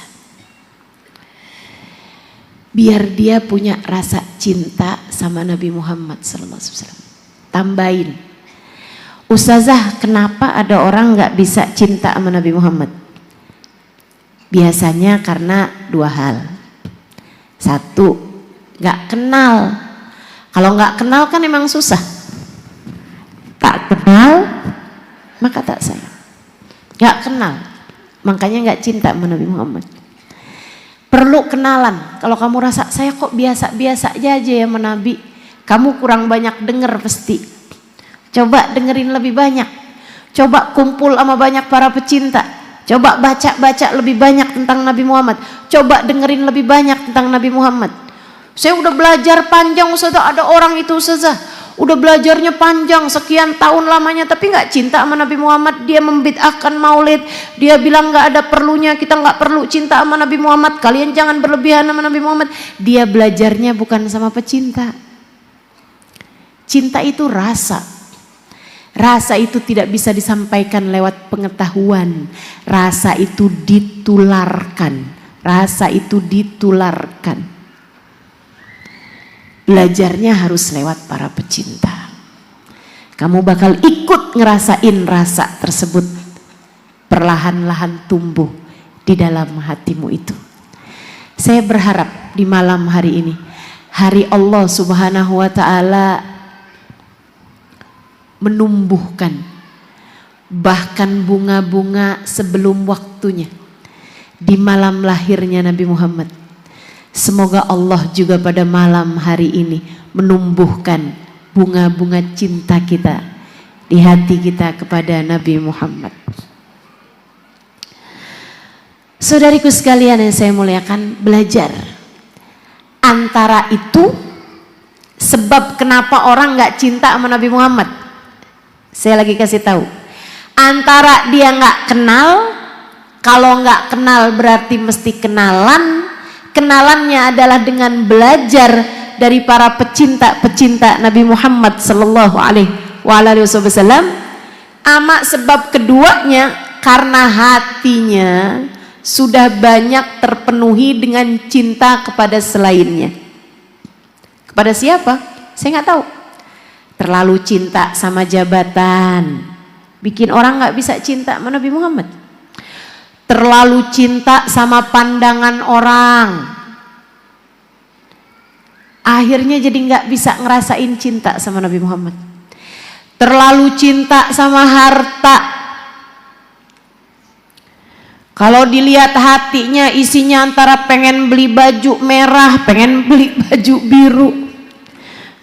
Biar dia punya rasa cinta sama Nabi Muhammad sallallahu alaihi wasallam. Tambahin. Ustazah, kenapa ada orang nggak bisa cinta sama Nabi Muhammad? Biasanya karena 2 hal. 1, nggak kenal. Kalau nggak kenal kan emang susah. Tak kenal, maka tak sayang. Nggak kenal, makanya nggak cinta sama Nabi Muhammad. Perlu kenalan. Kalau kamu rasa saya kok biasa-biasa aja ya sama Nabi, kamu kurang banyak denger pasti. Coba dengerin lebih banyak. Coba kumpul sama banyak para pecinta. Coba baca-baca lebih banyak tentang Nabi Muhammad. Coba dengerin lebih banyak tentang Nabi Muhammad. Saya udah belajar panjang Ustazah, ada orang itu Ustazah udah belajarnya panjang sekian tahun lamanya tapi nggak cinta sama Nabi Muhammad. Dia membid'ahkan maulid, dia bilang nggak ada perlunya, kita nggak perlu cinta sama Nabi Muhammad, kalian jangan berlebihan sama Nabi Muhammad. Dia belajarnya bukan sama pecinta. Cinta itu rasa. Rasa itu tidak bisa disampaikan lewat pengetahuan. Rasa itu ditularkan. Rasa itu ditularkan. Belajarnya harus lewat para pecinta. Kamu bakal ikut ngerasain rasa tersebut. Perlahan-lahan tumbuh di dalam hatimu itu. Saya berharap di malam hari ini, hari Allah Subhanahu wa ta'ala menumbuhkan bahkan bunga-bunga sebelum waktunya di malam lahirnya Nabi Muhammad. Semoga Allah juga pada malam hari ini menumbuhkan bunga-bunga cinta kita di hati kita kepada Nabi Muhammad. Saudariku sekalian yang saya muliakan, belajar antara itu sebab kenapa orang nggak cinta sama Nabi Muhammad. Saya lagi kasih tahu, antara dia nggak kenal, kalau nggak kenal berarti mesti kenalan. Kenalannya adalah dengan belajar dari para pecinta-pecinta Nabi Muhammad sallallahu alaihi wasallam. Ama sebab keduanya karena hatinya sudah banyak terpenuhi dengan cinta kepada selainnya. Kepada siapa? Saya nggak tahu. Terlalu cinta sama jabatan, bikin orang nggak bisa cinta sama Nabi Muhammad. Terlalu cinta sama pandangan orang, akhirnya jadi nggak bisa ngerasain cinta sama Nabi Muhammad. Terlalu cinta sama harta, kalau dilihat hatinya isinya antara pengen beli baju merah, pengen beli baju biru,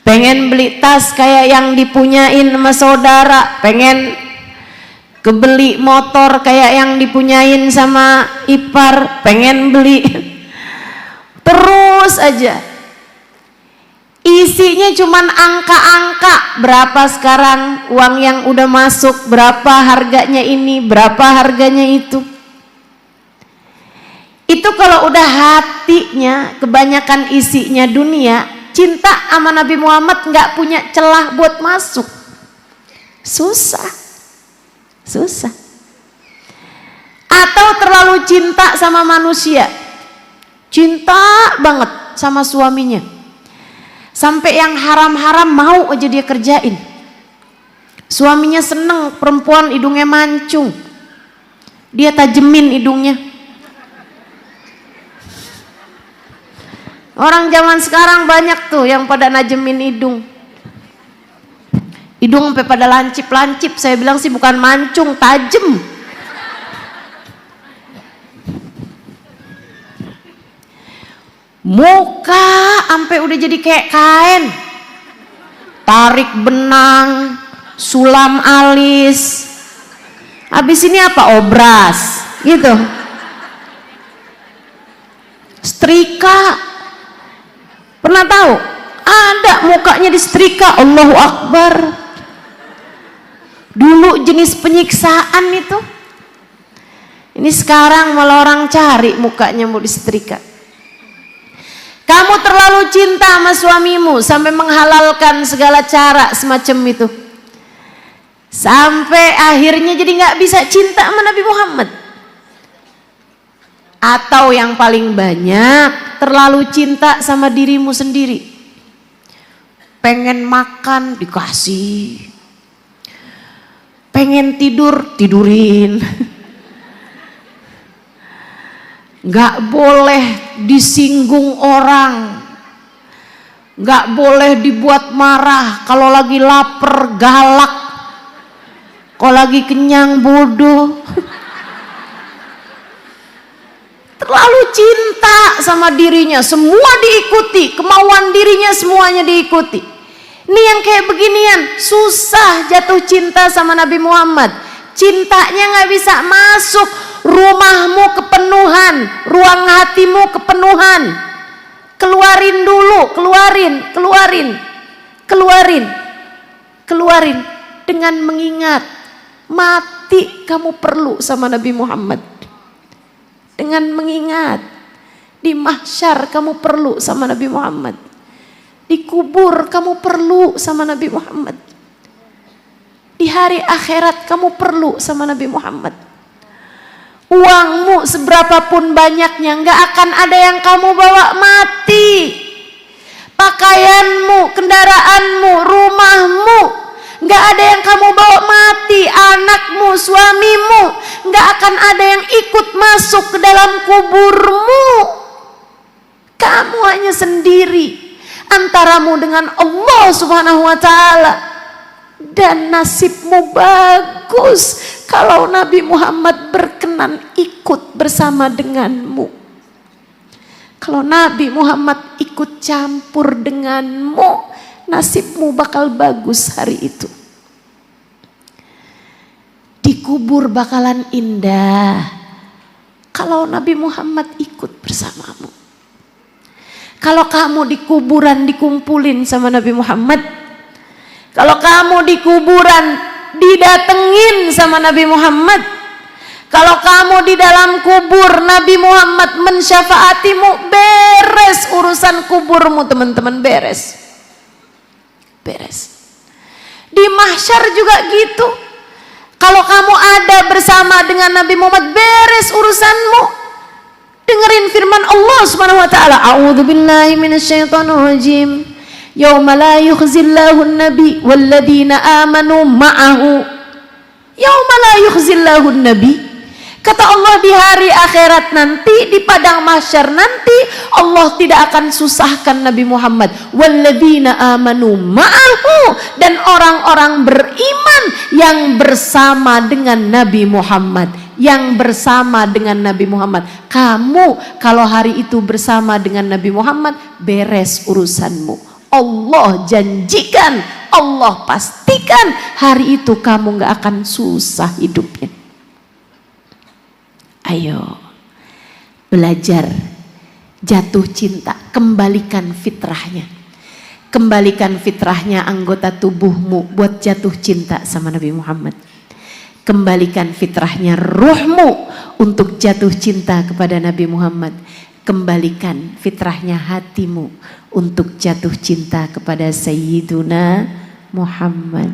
pengen beli tas kayak yang dipunyain sama saudara, pengen kebeli motor kayak yang dipunyain sama ipar, pengen beli terus aja. Isinya cuman angka-angka, berapa sekarang uang yang udah masuk, berapa harganya ini, berapa harganya itu. Itu kalau udah hatinya kebanyakan isinya dunia, cinta sama Nabi Muhammad nggak punya celah buat masuk. Susah. Atau terlalu cinta sama manusia, cinta banget sama suaminya, sampai yang haram-haram mau aja dia kerjain. Suaminya seneng perempuan hidungnya mancung, dia tajemin hidungnya. Orang zaman sekarang banyak tuh yang pada najemin hidung. Hidung sampai pada lancip-lancip. Saya bilang sih bukan mancung, tajem. Muka sampai udah jadi kayak kain, tarik benang, sulam alis, habis ini apa, obras gitu, setrika. Pernah tahu ada mukanya di setrika? Allahu Akbar. Dulu jenis penyiksaan itu, ini sekarang malah orang cari mukanya mau disetrika. Kamu terlalu cinta sama suamimu sampai menghalalkan segala cara semacam itu, sampai akhirnya jadi nggak bisa cinta sama Nabi Muhammad. Atau yang paling banyak, terlalu cinta sama dirimu sendiri, pengen makan dikasih, pengen tidur tidurin, nggak boleh disinggung orang, nggak boleh dibuat marah, kalau lagi lapar galak, kalau lagi kenyang bodoh. Terlalu cinta sama dirinya, semua diikuti, kemauan dirinya semuanya diikuti. Ini yang kayak beginian susah jatuh cinta sama Nabi Muhammad. Cintanya nggak bisa masuk, rumahmu kepenuhan, ruang hatimu kepenuhan. Keluarin dulu, keluarin dengan mengingat mati kamu perlu sama Nabi Muhammad. Dengan mengingat di mahsyar kamu perlu sama Nabi Muhammad, di kubur kamu perlu sama Nabi Muhammad, di hari akhirat kamu perlu sama Nabi Muhammad. Uangmu seberapapun banyaknya nggak akan ada yang kamu bawa mati. Pakaianmu, kendaraanmu, rumahmu, nggak ada yang kamu bawa mati. Anakmu, suamimu, nggak akan ada yang ikut masuk ke dalam kuburmu. Kamu hanya sendiri antaramu dengan Allah Subhanahu wa Ta'ala. dan nasibmu bagus kalau Nabi Muhammad berkenan ikut bersama denganmu. Kalau Nabi Muhammad ikut campur denganmu, nasibmu bakal bagus hari itu. Dikubur bakalan indah kalau Nabi Muhammad ikut bersamamu. Kalau kamu di kuburan dikumpulin sama Nabi Muhammad, kalau kamu di kuburan didatengin sama Nabi Muhammad, kalau kamu di dalam kubur Nabi Muhammad mensyafaatimu, beres urusan kuburmu teman-teman, beres. Di mahsyar juga gitu. Kalau kamu ada bersama dengan Nabi Muhammad, beres urusanmu. Dengerin firman Allah Subhanahu wa taala, a'udzubillahi minasyaitonir rajim. Yauma la yukhzillahu an-nabi walladzina amanu ma'ahu. Yauma la yukhzillahu an-nabi. Kata Allah, di hari akhirat nanti, di padang mahsyar nanti, Allah tidak akan susahkan Nabi Muhammad. Walladzina amanu ma'ahu, dan orang-orang beriman yang bersama dengan Nabi Muhammad. Yang bersama dengan Nabi Muhammad. Kamu kalau hari itu bersama dengan Nabi Muhammad, beres urusanmu. Allah janjikan, Allah pastikan hari itu kamu gak akan susah hidupnya. Ayo belajar jatuh cinta, kembalikan fitrahnya. Kembalikan fitrahnya anggota tubuhmu buat jatuh cinta sama Nabi Muhammad. Kembalikan fitrahnya ruhmu untuk jatuh cinta kepada Nabi Muhammad. Kembalikan fitrahnya hatimu untuk jatuh cinta kepada Sayyiduna Muhammad.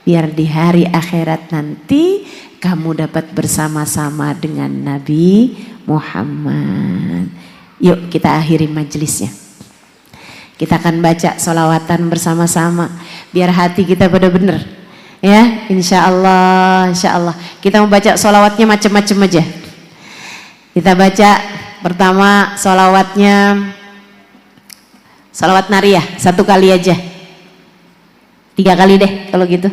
Biar di hari akhirat nanti kamu dapat bersama-sama dengan Nabi Muhammad. Yuk kita akhiri majelisnya. Kita akan baca sholawatan bersama-sama. Biar hati kita pada benar. Ya, insya Allah. Kita mau baca sholawatnya macam-macam aja. Kita baca pertama sholawatnya, sholawat nariyah 1 kali aja. 3 kali deh kalau gitu.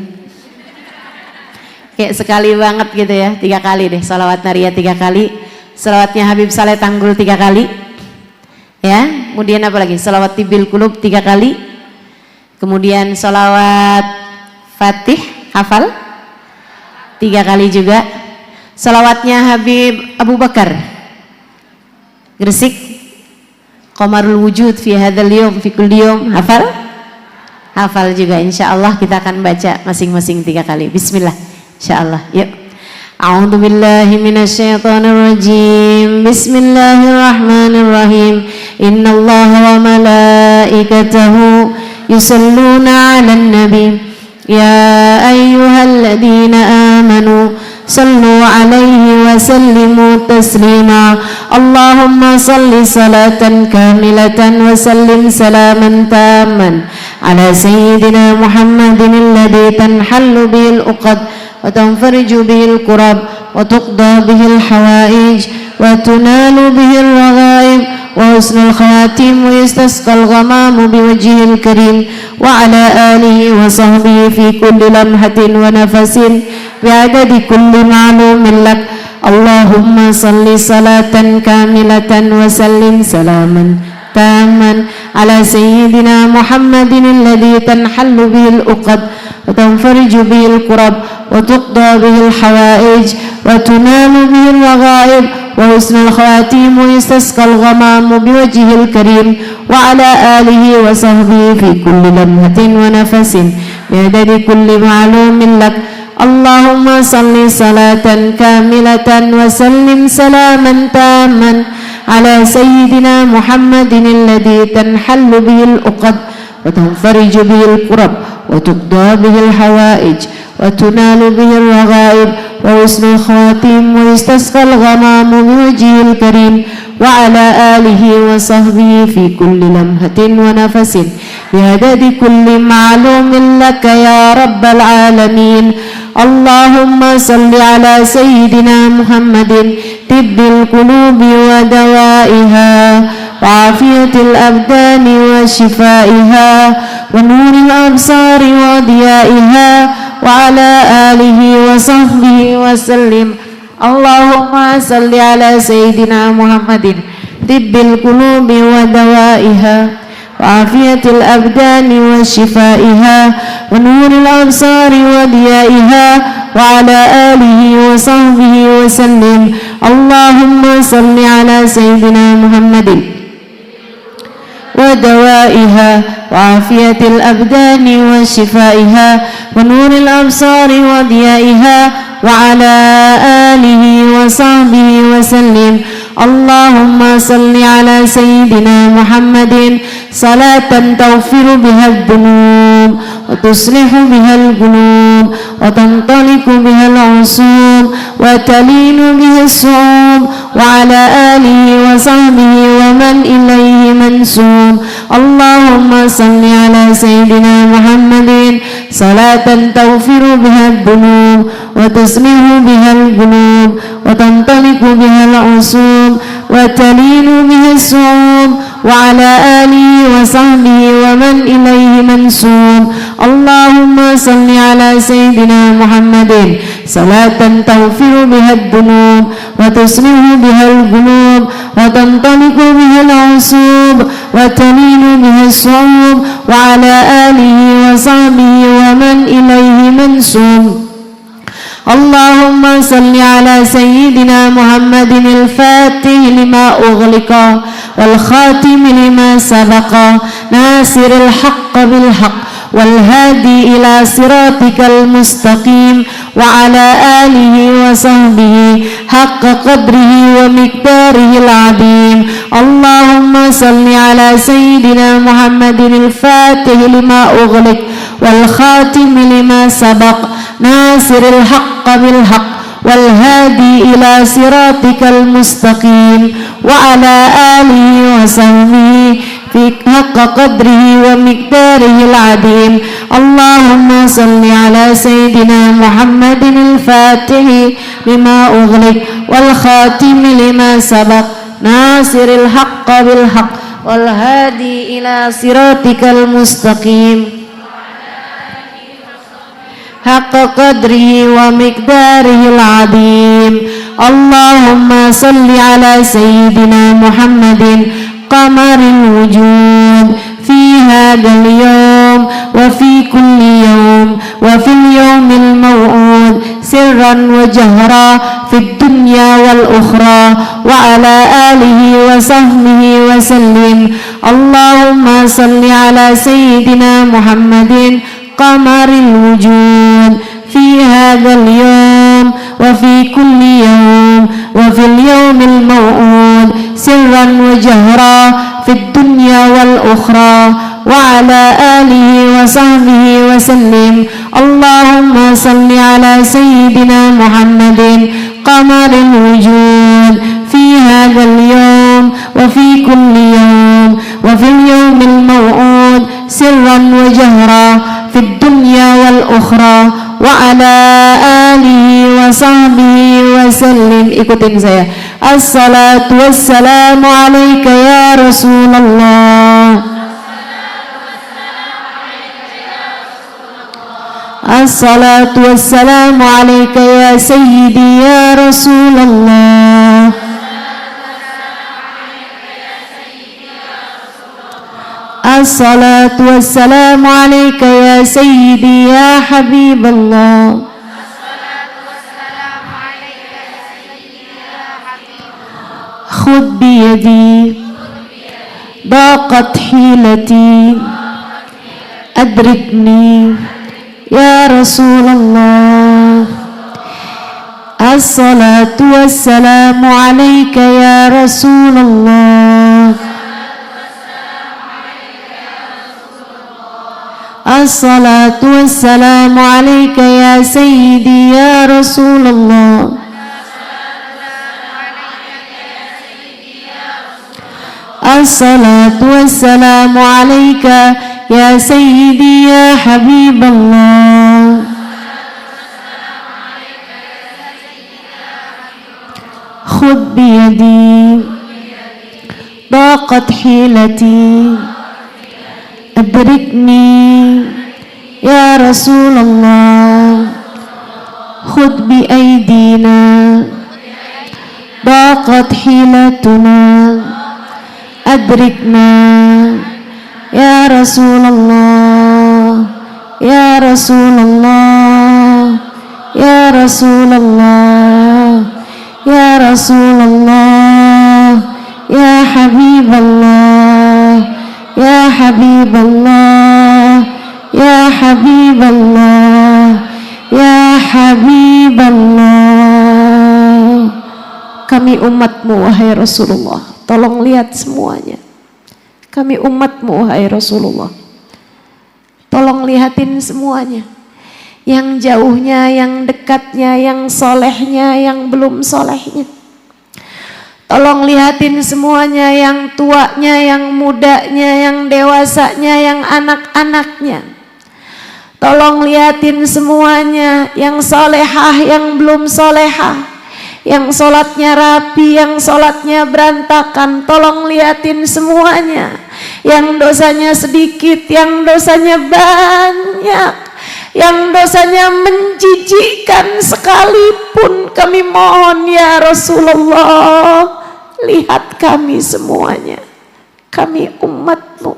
Kayak sekali banget gitu ya, 3 kali deh. Sholawat nariyah 3 kali. Sholawatnya Habib Saleh Tanggul 3 kali. Ya, kemudian apa lagi? Sholawat Tibil Kulub 3 kali. Kemudian sholawat Fatih hafal 3 kali juga. Sholawatnya Habib Abu Bakar Gresik, Qamarul Wujud fi hadzal yawm fi kulli yawm, hafal? Hafal juga, insyaallah kita akan baca masing-masing 3 kali. Bismillah, insyaallah. Yuk. A'udzu billahi minasyaitonir rajim. Bismillahirrahmanirrahim. Innallaha wa malaikatahu yusalluna 'alan nabi. Ya ayyuhalladzina amanu sallu 'alaihi wa sallimu taslima. Allahumma salli salatan kamilatan wa sallim salaman tamman ala sayyidina Muhammadin alladhi tanhallu bihil uqad wa tanfariju bihil kurab wa tuqda bihil hawaij wa tunalu bihil raghaib wa husnul khatim wa yastasqal ghamamu biwajhil karim wa ala alihi wa sahbihi fi kulli lamhatin wa nafasin bi'adadi kulli ma'lumin lak. Allahumma salli salatan kamilatan wa sallim salaman taman ala sayyidina Muhammadin alladhi tanhallu bihil uqad wa tanfariju bihil kurab wa tuqda bihil hawaij wa tunalu bihil raghaib wa husnul khatim wa yastasqal ghamamu biwajhil karim wa ala alihi wa sahbihi fi kulli lamhatin wa nafasin bi'adadi kulli ma'lumin lak. Allahumma salli salatan kamilatan wa sallim salaman taman ala sayyidina Muhammadin alladhi tanhallu bihil uqad wa tanfariju bihil kurab wa tuqda bihil hawaij wa tunalu bihil raghaib wa husnul khatim wa yastasqal ghamamu biwajhil karim wa ala alihi wa sahbihi fi kulli lamhatin wa nafasin bi'adadi kulli ma'lumin laka ya rabbal alamin. Allahumma salli ala sayyidina Muhammadin tibbil qulubi wa dawaiha wa afiyatil abdani wa shifaiha ونور الأبصار وضيائها وعلى آله وصحبه وسلم. اللهم صل على سيدنا محمد طب القلوب ودوائها وعافية الأبدان وشفائها ونور الأبصار وضيائها وعلى آله وصحبه وسلم. اللهم صل على سيدنا محمد ودوائها وعافية الأبدان وشفائها ونور الأبصار وضيائها وعلى آله وصحبه وسلم. اللهم صل على سيدنا محمد صلاة تغفر بها الذنوب وتصلح بها القلوب وتنطلق بها العصوب وتلين بها الصعوب وعلى آله وصحبه ومن إليه منسوب. اللهم صل على سيدنا محمد صلاة تغفر بها الذنوب وتصلح بها القلوب وتنطلق بها العصوب وتلين بها الصعوب وعلى آله وصحبه ومن إليه منسوب. اللهم صل على سيدنا محمد صلاة تغفر بها الذنوب وتصلح بها القلوب وتنطلق بها العصوب وتلين بها الصعوب وعلى آله وصحبه ومن إليه منسوب. اللهم صل على سيدنا محمد الفاتح لما أغلق والخاتم لما سبق ناصر الحق بالحق والهادي إلى صراطك المستقيم وعلى آله وصحبه حق قدره ومقداره العظيم. اللهم صل على سيدنا محمد الفاتح لما أغلق والخاتم لما سبق ناصر الحق بالحق والهادي إلى صراطك المستقيم وعلى آله وصحبه في حق قدره ومقداره العظيم. اللهم صل على سيدنا محمد الفاتح لما أغلق والخاتم لما سبق ناصر الحق بالحق والهادي إلى صراطك المستقيم حق قدره ومقداره العظيم. اللهم صل على سيدنا محمد قمر الوجود في هذا اليوم وفي كل يوم وفي اليوم الموعود سرا وجهرا في الدنيا والأخرى وعلى آله وصحبه وسلم. اللهم صل على سيدنا محمد قمر الوجود في هذا اليوم وفي كل يوم وفي اليوم الموعود سرا وجهرا في الدنيا والأخرى وعلى آله وصحبه وسلم. اللهم صل على سيدنا محمد قمر الوجود في هذا اليوم وفي كل يوم وفي اليوم الموعود سرا وجهرا في الدنيا والأخرى وعلى آله وصحبه وسلم. Ikutin saya. Assalatu wassalamu alaika ya Rasulullah. Assalatu wassalamu alaika ya Sayyidi ya Rasulullah. Assalatu wassalamu alaika ya Sayyidi ya Habiballah. Khudh biyadi daqat hilati adrikni ya Rasulullah. Assalatu wassalamu alaika ya Rasulullah. Assalatu wassalamu alaika ya Sayyidi ya Rasulullah. Assalatu wassalamu alaika ya Sayyidi ya Habiballah. Khudh biyadi daqat hilati أدركني يا رسول الله خذ بأيدينا ضاقت حيلتنا أدركنا يا رسول الله يا رسول الله يا رسول الله يا رسول الله يا حبيب الله يا حبيب الله يا حبيب الله يا حبيب الله. Kami umatmu wahai Rasulullah, tolong lihat semuanya. Kami umatmu wahai Rasulullah, tolong lihatin semuanya. Yang jauhnya, yang dekatnya, yang solehnya, yang belum solehnya. Tolong lihatin semuanya, yang tuanya, yang mudanya, yang dewasanya, yang anak-anaknya. Tolong lihatin semuanya, yang solehah, yang belum solehah, yang sholatnya rapi, yang sholatnya berantakan. Tolong lihatin semuanya, yang dosanya sedikit, yang dosanya banyak, yang dosanya menjijikkan sekalipun. Kami mohon ya Rasulullah, lihat kami semuanya. Kami umatmu,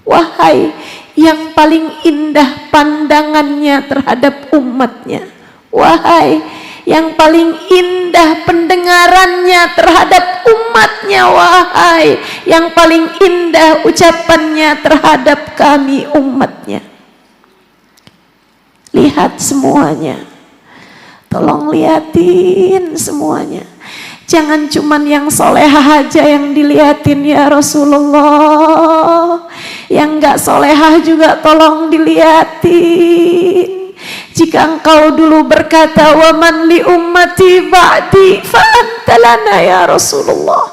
wahai yang paling indah pandangannya terhadap umatnya, wahai yang paling indah pendengarannya terhadap umatnya, wahai yang paling indah ucapannya terhadap kami umatnya. Lihat semuanya, tolong lihatin semuanya. Jangan cuman yang solehah aja yang dilihatin ya Rasulullah, yang gak solehah juga tolong dilihatin. Jika engkau dulu berkata wa man li ummati ba'di fa anta lana ya Rasulullah,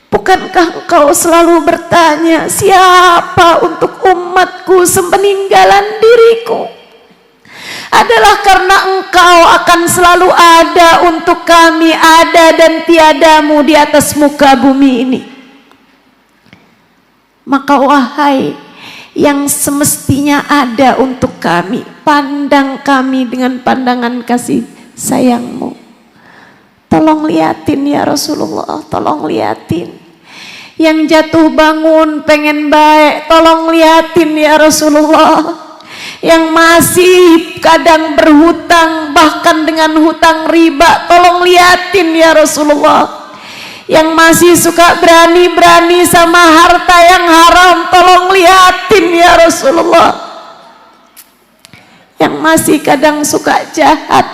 bukankah engkau selalu bertanya siapa untuk umatku sepeninggalan diriku? Adalah karena engkau akan selalu ada untuk kami, ada dan tiadamu di atas muka bumi ini. Maka wahai yang semestinya ada untuk kami, pandang kami dengan pandangan kasih sayangmu. Tolong liatin ya Rasulullah, tolong liatin. Yang jatuh bangun pengen baik, tolong liatin ya Rasulullah. Yang masih kadang berhutang, bahkan dengan hutang riba, tolong liatin ya Rasulullah. Yang masih suka berani-berani sama harta yang haram, tolong liatin ya Rasulullah. Yang masih kadang suka jahat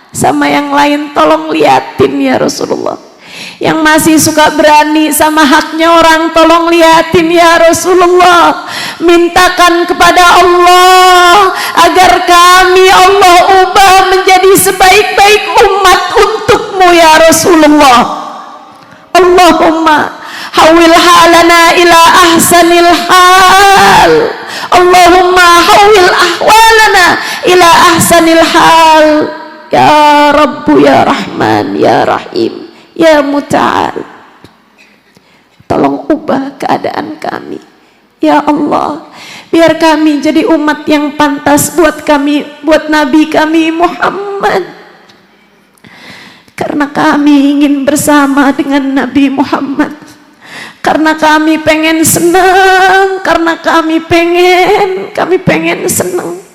sama yang lain, tolong liatin ya Rasulullah. Yang masih suka berani sama haknya orang, tolong liatin ya Rasulullah. Mintakan kepada Allah agar kami Allah ubah menjadi sebaik-baik umat untukmu ya Rasulullah. Allahumma hawil halana ila ahsanil hal. Allahumma hawil ahwalana ila ahsanil hal. Ya Rabbu ya Rahman ya Rahim ya Muta'al, tolong ubah keadaan kami ya Allah, biar kami jadi umat yang pantas buat kami, buat Nabi kami Muhammad. Karena kami ingin bersama dengan Nabi Muhammad, karena kami pengen senang, karena kami pengen senang.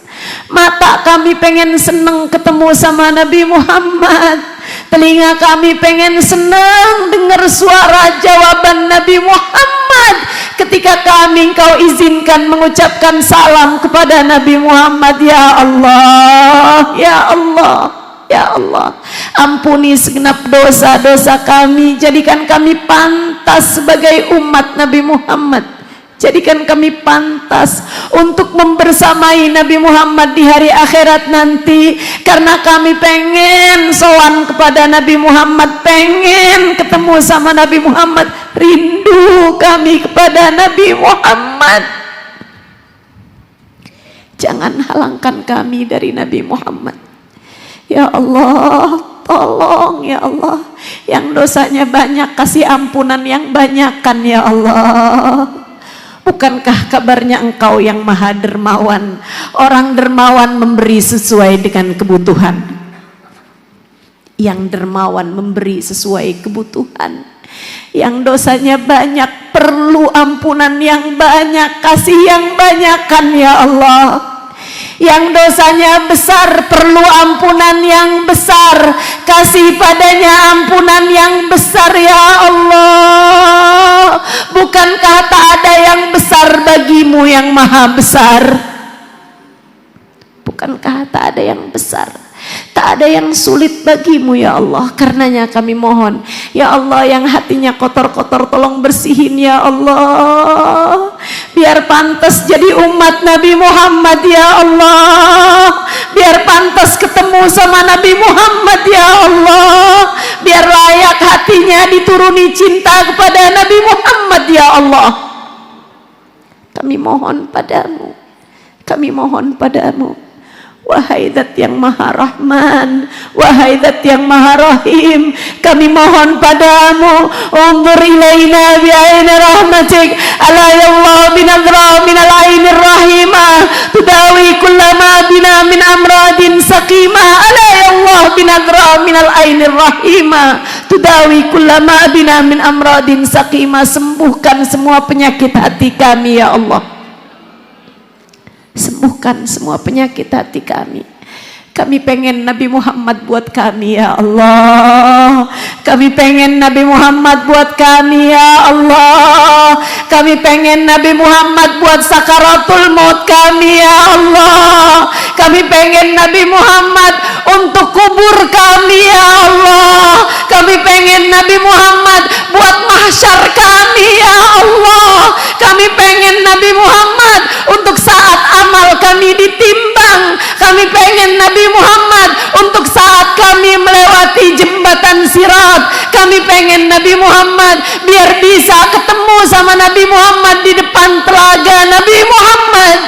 Mata kami pengen senang ketemu sama Nabi Muhammad, telinga kami pengen senang dengar suara jawaban Nabi Muhammad ketika kami engkau izinkan mengucapkan salam kepada Nabi Muhammad. Ya Allah, ya Allah, ya Allah, ampuni segenap dosa-dosa kami, jadikan kami pantas sebagai umat Nabi Muhammad. Jadikan kami pantas untuk membersamai Nabi Muhammad di hari akhirat nanti. Karena kami pengen sowan kepada Nabi Muhammad, pengen ketemu sama Nabi Muhammad, rindu kami kepada Nabi Muhammad. Jangan halangkan kami dari Nabi Muhammad. Ya Allah, tolong ya Allah. Yang dosanya banyak kasih ampunan yang banyakan ya Allah. Bukankah kabarnya Engkau yang maha dermawan? Orang dermawan memberi sesuai dengan kebutuhan. Yang dermawan memberi sesuai kebutuhan. Yang dosanya banyak perlu ampunan yang banyak, kasih yang banyakan ya Allah. Yang dosanya besar perlu ampunan yang besar, kasih padanya ampunan yang besar ya Allah. Bukankah tak ada yang besar bagimu yang maha besar? Bukankah tak ada yang besar, tak ada yang sulit bagimu ya Allah? Karenanya kami mohon ya Allah, yang hatinya kotor-kotor tolong bersihin ya Allah, biar pantas jadi umat Nabi Muhammad ya Allah. Biar pantas ketemu sama Nabi Muhammad ya Allah. Biar layak hatinya dituruni cinta kepada Nabi Muhammad ya Allah. Kami mohon padamu, kami mohon padamu, wahai Zat yang maha rahman, wahai Zat yang maha rahim, kami mohon padamu, unzur ilaina bi'aini rahmatik, ala ya Allah binadra minal ainir rahimah, tudawi kullama bina min amradin saqimah, ala ya Allah binadra minal ainir rahimah, tudawi kullama bina min amradin saqimah. Sembuhkan semua penyakit hati kami ya Allah. Sembuhkan semua penyakit hati kami. Kami pengen Nabi Muhammad buat kami ya Allah. Kami pengen Nabi Muhammad buat kami ya Allah. Kami pengen Nabi Muhammad buat sakaratul maut kami ya Allah. Kami pengen Nabi Muhammad untuk kubur kami ya Allah. Kami pengen Nabi Muhammad buat mahsyar kami ya Allah. Kami pengen Nabi Muhammad untuk saat amal kami ditimbang. Kami pengen Nabi Muhammad untuk saat kami melewati jembatan Sirat. Kami pengen Nabi Muhammad biar bisa ketemu sama Nabi Muhammad di depan telaga Nabi Muhammad.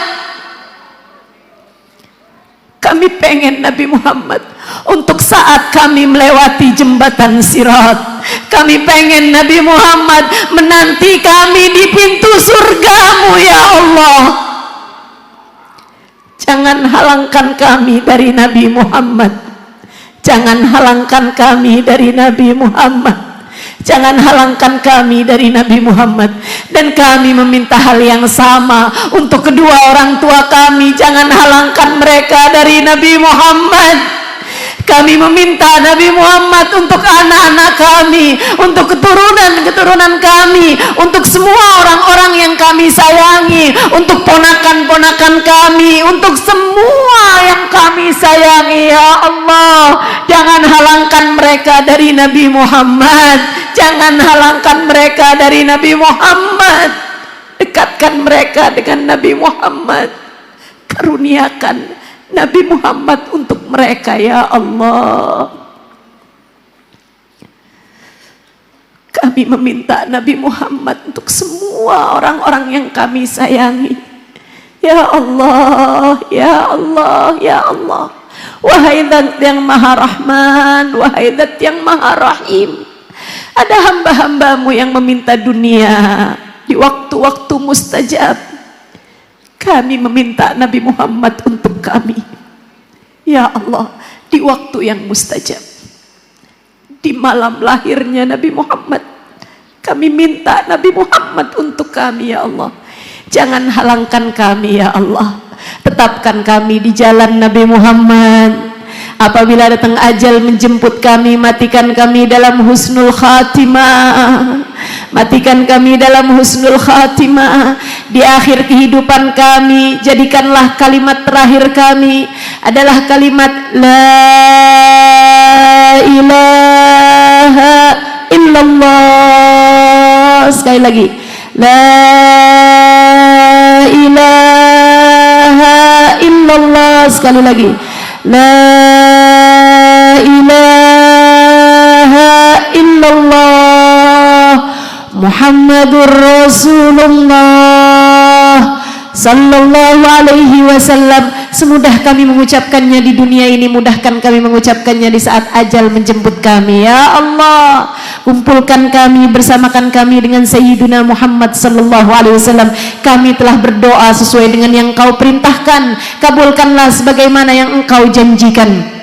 Kami pengen Nabi Muhammad untuk saat kami melewati jembatan Sirat. Kami pengen Nabi Muhammad menanti kami di pintu surgamu ya Allah. Jangan halangkan kami dari Nabi Muhammad. Jangan halangkan kami dari Nabi Muhammad. Jangan halangkan kami dari Nabi Muhammad. Dan kami meminta hal yang sama untuk kedua orang tua kami. Jangan halangkan mereka dari Nabi Muhammad. Kami meminta Nabi Muhammad untuk anak-anak kami, untuk keturunan-keturunan kami, untuk semua orang-orang yang kami sayangi, untuk ponakan-ponakan kami, untuk semua yang kami sayangi ya Allah. Jangan halangkan mereka dari Nabi Muhammad. Jangan halangkan mereka dari Nabi Muhammad. Dekatkan mereka dengan Nabi Muhammad. Karuniakan Nabi Muhammad untuk mereka ya Allah. Kami meminta Nabi Muhammad untuk semua orang-orang yang kami sayangi. Ya Allah, ya Allah, ya Allah. Wahai Zat yang maha rahman, wahai Zat yang maha rahim. Ada hamba-hambamu yang meminta dunia di waktu-waktu mustajab. Kami meminta Nabi Muhammad untuk kami ya Allah, di waktu yang mustajab, di malam lahirnya Nabi Muhammad. Kami minta Nabi Muhammad untuk kami ya Allah. Jangan halangkan kami ya Allah. Tetapkan kami di jalan Nabi Muhammad. Apabila datang ajal menjemput kami, matikan kami dalam husnul khatimah. Matikan kami dalam husnul khatimah. Di akhir kehidupan kami, jadikanlah kalimat terakhir kami adalah kalimat la ilaha illallah. Sekali lagi, la ilaha illallah. Sekali lagi, la ilaha illallah Muhammadur Rasulullah sallallahu alaihi wasallam. Semudah kami mengucapkannya di dunia ini, mudahkan kami mengucapkannya di saat ajal menjemput kami. Ya Allah, kumpulkan kami, bersamakan kami dengan Sayyidina Muhammad sallallahu alaihi wasallam. Kami telah berdoa sesuai dengan yang Kau perintahkan, kabulkanlah sebagaimana yang Engkau janjikan.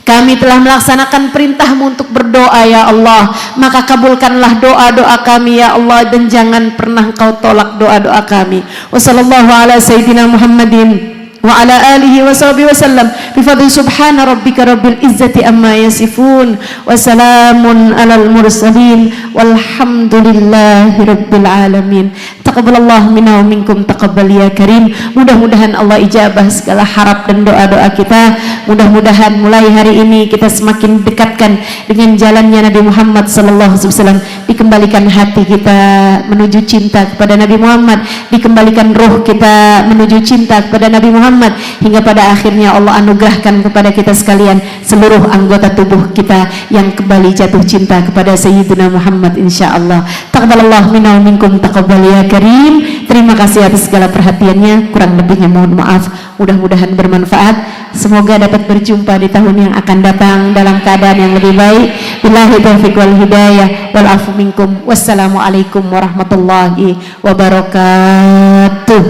Kami telah melaksanakan perintah-Mu untuk berdoa ya Allah, maka kabulkanlah doa-doa kami ya Allah, dan jangan pernah Kau tolak doa-doa kami. Wassallallahu ala sayyidina Muhammadin wa ala alihi wa sahbihi wasallam bi fadli subhana rabbika rabbil izzati amma yasifun wa salamun alal mursalin walhamdulillahi rabbil alamin. Taqabbalallahu minna wa minkum, taqabbal ya karim. Mudah-mudahan Allah ijabah segala harap dan doa-doa kita. Mudah-mudahan mulai hari ini kita semakin dekatkan dengan jalannya Nabi Muhammad sallallahu alaihi wasallam. Dikembalikan hati kita menuju cinta kepada Nabi Muhammad, dikembalikan roh kita menuju cinta kepada Nabi Muhammad, hingga pada akhirnya Allah anugerahkan kepada kita sekalian seluruh anggota tubuh kita yang kembali jatuh cinta kepada Sayyidina Muhammad insyaallah. Taqabbalallahu minna wa minkum, taqabbal ya karim. Terima kasih atas segala perhatiannya, kurang lebihnya mohon maaf. Mudah-mudahan bermanfaat. Semoga dapat berjumpa di tahun yang akan datang dalam keadaan yang lebih baik. Billahi taufiq wal hidayah wal afu minkum. Wassalamualaikum warahmatullahi wabarakatuh.